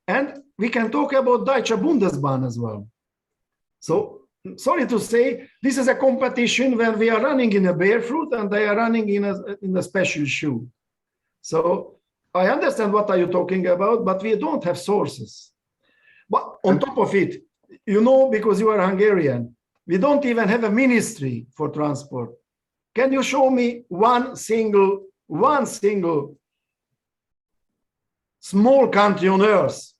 And we can talk about Deutsche Bundesbahn as well. So sorry to say, this is a competition when we are running in a barefoot and they are running in a special shoe. So I understand what are you talking about, but we don't have sources. But on top of it, you know, because you are Hungarian, we don't even have a ministry for transport. Can you show me one single small country on earth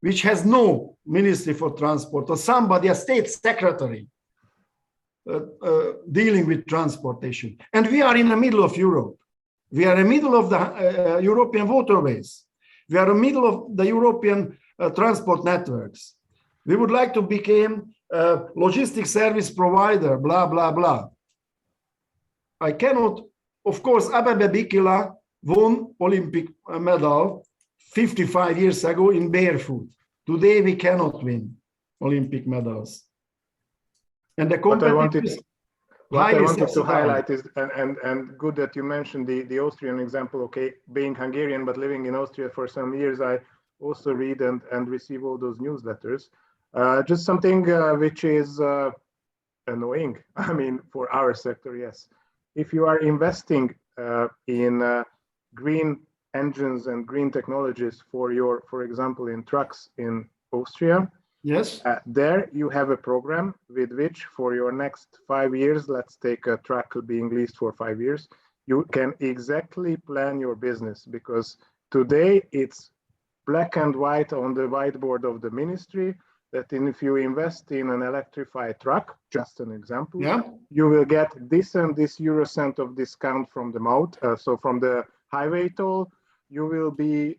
which has no ministry for transport, or somebody, a state secretary dealing with transportation? And we are in the middle of Europe. We are in the middle of the European waterways. We are in the middle of the European transport networks. We would like to become a logistics service provider, blah, blah, blah. I cannot, of course, Abebe Bikila won Olympic medal 55 years ago in barefoot. Today, we cannot win Olympic medals. And the competition What I wanted to highlight is, and good that you mentioned the Austrian example, okay, being Hungarian, but living in Austria for some years, I also read and receive all those newsletters. Just something which is annoying, I mean, for our sector, yes. If you are investing in green engines and green technologies for example, in trucks in Austria, yes, there you have a program with which for your next 5 years, let's take a truck being leased for 5 years, you can exactly plan your business, because today it's black and white on the whiteboard of the ministry that if you invest in an electrified truck, just an example, yeah, you will get this and this Eurocent of discount from the MOUT, so from the highway toll, you will be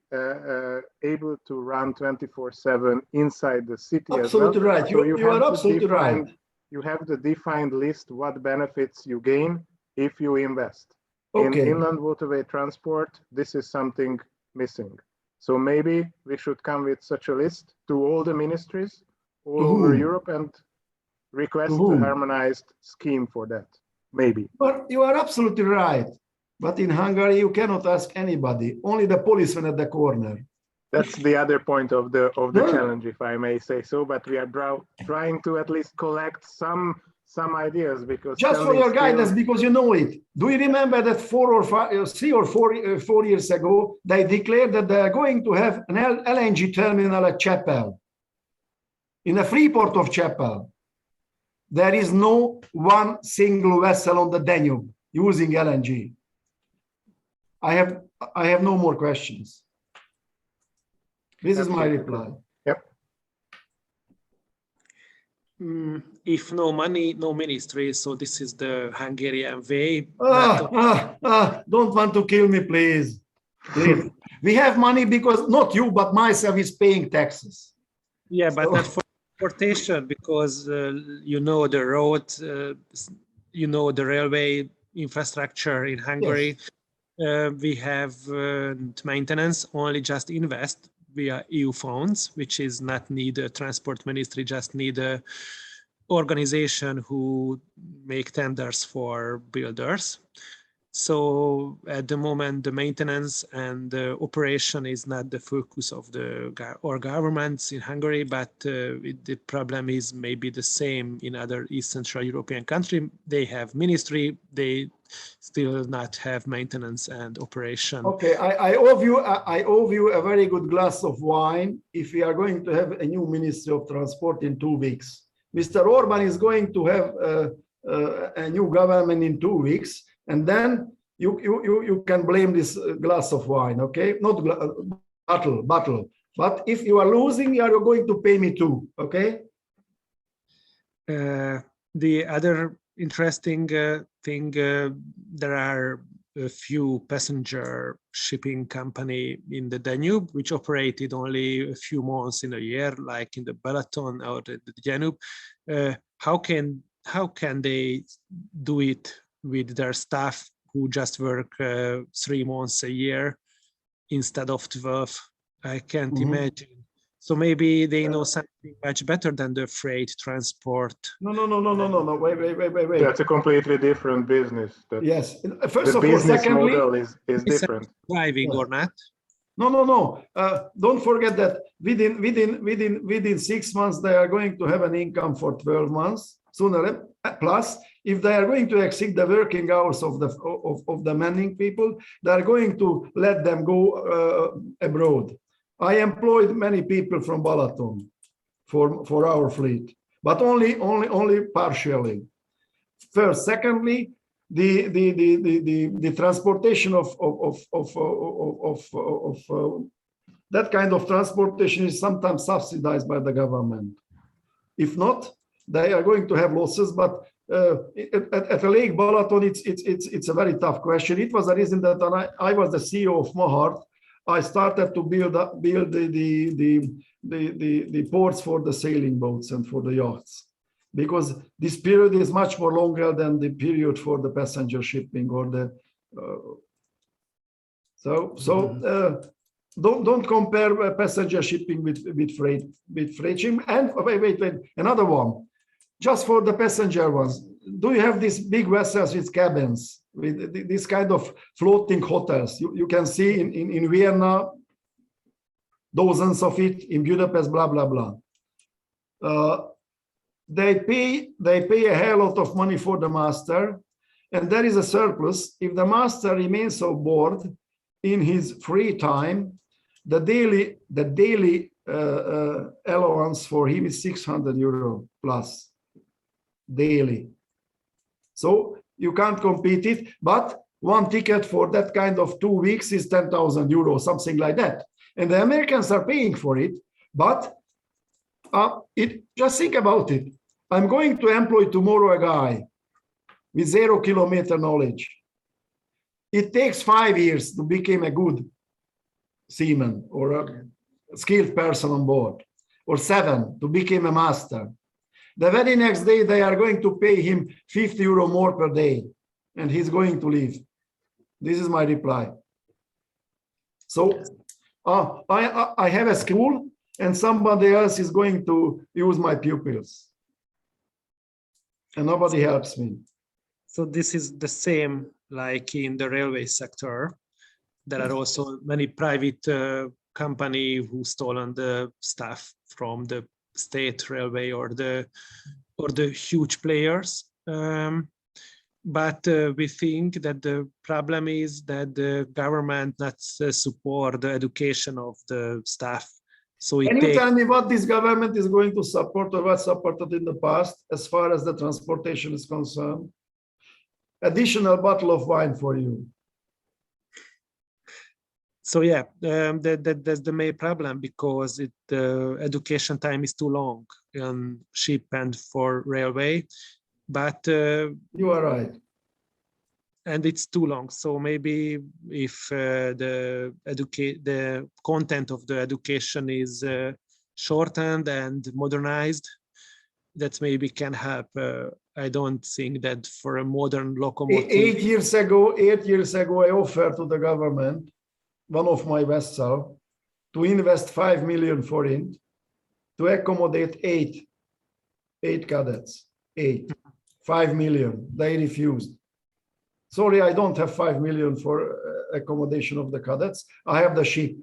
able to run 24/7 inside the city. Absolutely as well. right. So you are absolutely right. You have the defined list what benefits you gain if you invest. Okay. In inland waterway transport, this is something missing. So maybe we should come with such a list to all the ministries all over Europe and request a harmonized scheme for that. Maybe. But you are absolutely right. But in Hungary, you cannot ask anybody, only the policeman at the corner. That's the other point of the challenge, if I may say so. But we are trying to at least collect some ideas, because just for your guidance, because you know it. Do you remember that 3 or 4 years ago, they declared that they are going to have an LNG terminal at Chapel, in the free port of Chapel? There is no one single vessel on the Danube using LNG. I have no more questions. This is my reply. Yep. If no money, no ministry. So this is the Hungarian way. Don't want to kill me, please. Please. We have money because not you, but myself is paying taxes. Yeah, but not for transportation, because you know the road, you know the railway infrastructure in Hungary. Yes. We have maintenance, only just invest via EU funds, which is not need a transport ministry, just need a organization who make tenders for builders. So at the moment, the maintenance and the operation is not the focus of our governments in Hungary, but the problem is maybe the same in other East Central European countries. They have ministry, they still not have maintenance and operation. Okay, I owe you a very good glass of wine if we are going to have a new Ministry of Transport in 2 weeks. Mr. Orban is going to have a new government in 2 weeks. And then you can blame this glass of wine, okay? Not bottle. But if you are losing, you are going to pay me too, okay? The other interesting thing, there are a few passenger shipping company in the Danube, which operated only a few months in a year, like in the Botond or the Danube. How can they do it with their staff who just work 3 months a year instead of 12? I can't imagine. So maybe they know something much better than the freight transport. No. Wait. That's a completely different business. Yes. First of all, business secondly, model is different. Driving or not? No. Don't forget that within 6 months they are going to have an income for 12 months. Sooner. Plus, if they are going to exceed the working hours of the manning people, they are going to let them go abroad. I employed many people from Balaton for our fleet, but only partially. First, secondly, the transportation of that kind of transportation is sometimes subsidized by the government. If not, they are going to have losses. But at Lake Balaton, it's a very tough question. It was a reason that when I was the CEO of Mahart, I started to build the ports for the sailing boats and for the yachts, because this period is much more longer than the period for the passenger shipping or the. Don't compare passenger shipping with freight shipping. And wait, another one. Just for the passenger ones, do you have these big vessels with cabins, with this kind of floating hotels? You can see in Vienna, dozens of it, in Budapest, blah, blah, blah. They pay a hell lot of money for the master, and there is a surplus. If the master remains on board in his free time, the daily allowance for him is 600 euro plus. Daily. So you can't compete it, but one ticket for that kind of 2 weeks is 10,000 euros, something like that. And the Americans are paying for it, but just think about it. I'm going to employ tomorrow a guy with 0 kilometer knowledge. It takes 5 years to become a good seaman or a skilled person on board, or 7 to become a master. The very next day, they are going to pay him 50 euro more per day, and he's going to leave. This is my reply. So I have a school, and somebody else is going to use my pupils, and nobody helps me. So this is the same like in the railway sector. There are also many private companies who stolen the staff from the state railway or the huge players, but we think that the problem is that the government not support the education of the staff. So can you tell me what this government is going to support, or what supported in the past as far as the transportation is concerned? Additional bottle of wine for you. So yeah, that's the main problem, because education time is too long on ship and for railway, but You are right. and it's too long. So maybe if the content of the education is shortened and modernized, that maybe can help. I don't think that for a modern locomotive. 8 years ago, I offered to the government one of my vessels to invest 5 million forint to accommodate eight cadets. 5 million. They refused. Sorry, I don't have 5 million for accommodation of the cadets. I have the ship.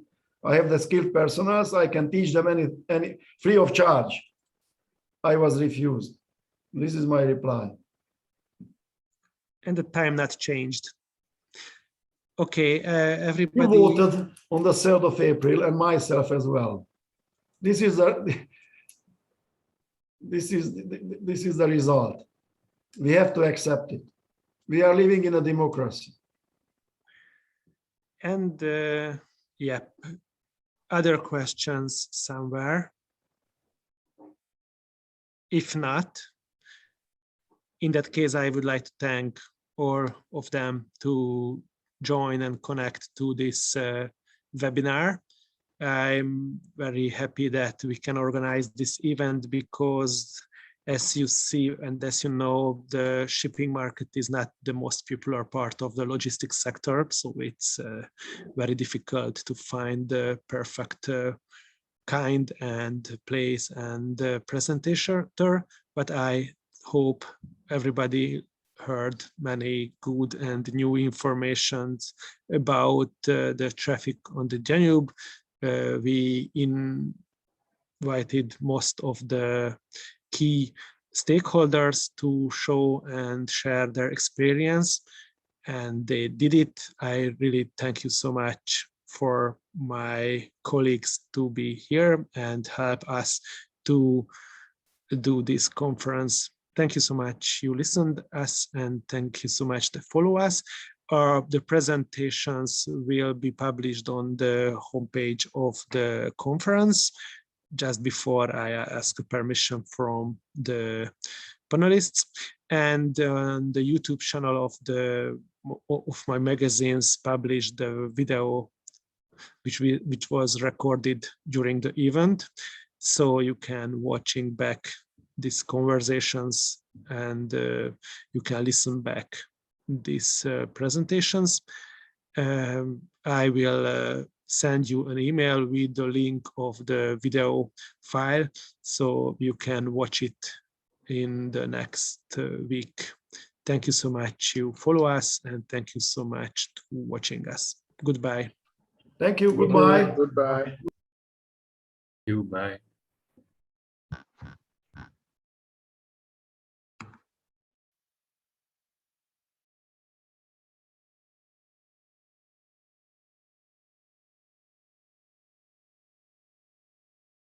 I have the skilled personnel. I can teach them any free of charge. I was refused. This is my reply. And the time not changed. Okay, You everybody. voted on the 3rd of April, and myself as well. This is the result. We have to accept it. We are living in a democracy. And yeah, other questions somewhere? If not, in that case, I would like to thank all of them to join and connect to this webinar. I'm very happy that we can organize this event, because as you see and as you know, the shipping market is not the most popular part of the logistics sector. So it's very difficult to find the perfect kind and place and presentation. But I hope everybody heard many good and new informations about the traffic on the Danube. We invited most of the key stakeholders to show and share their experience, and they did it. I really thank you so much for my colleagues to be here and help us to do this conference. Thank you so much you listened us, and thank you so much to follow us. The presentations will be published on the homepage of the conference just before I ask permission from the panelists. And the YouTube channel of my magazines published the video which was recorded during the event. So you can watching back these conversations, and you can listen back these presentations. I will send you an email with the link of the video file, so you can watch it in the next week. Thank you so much you follow us, and thank you so much to watching us. Goodbye. Thank you. Goodbye. Goodbye. You, bye.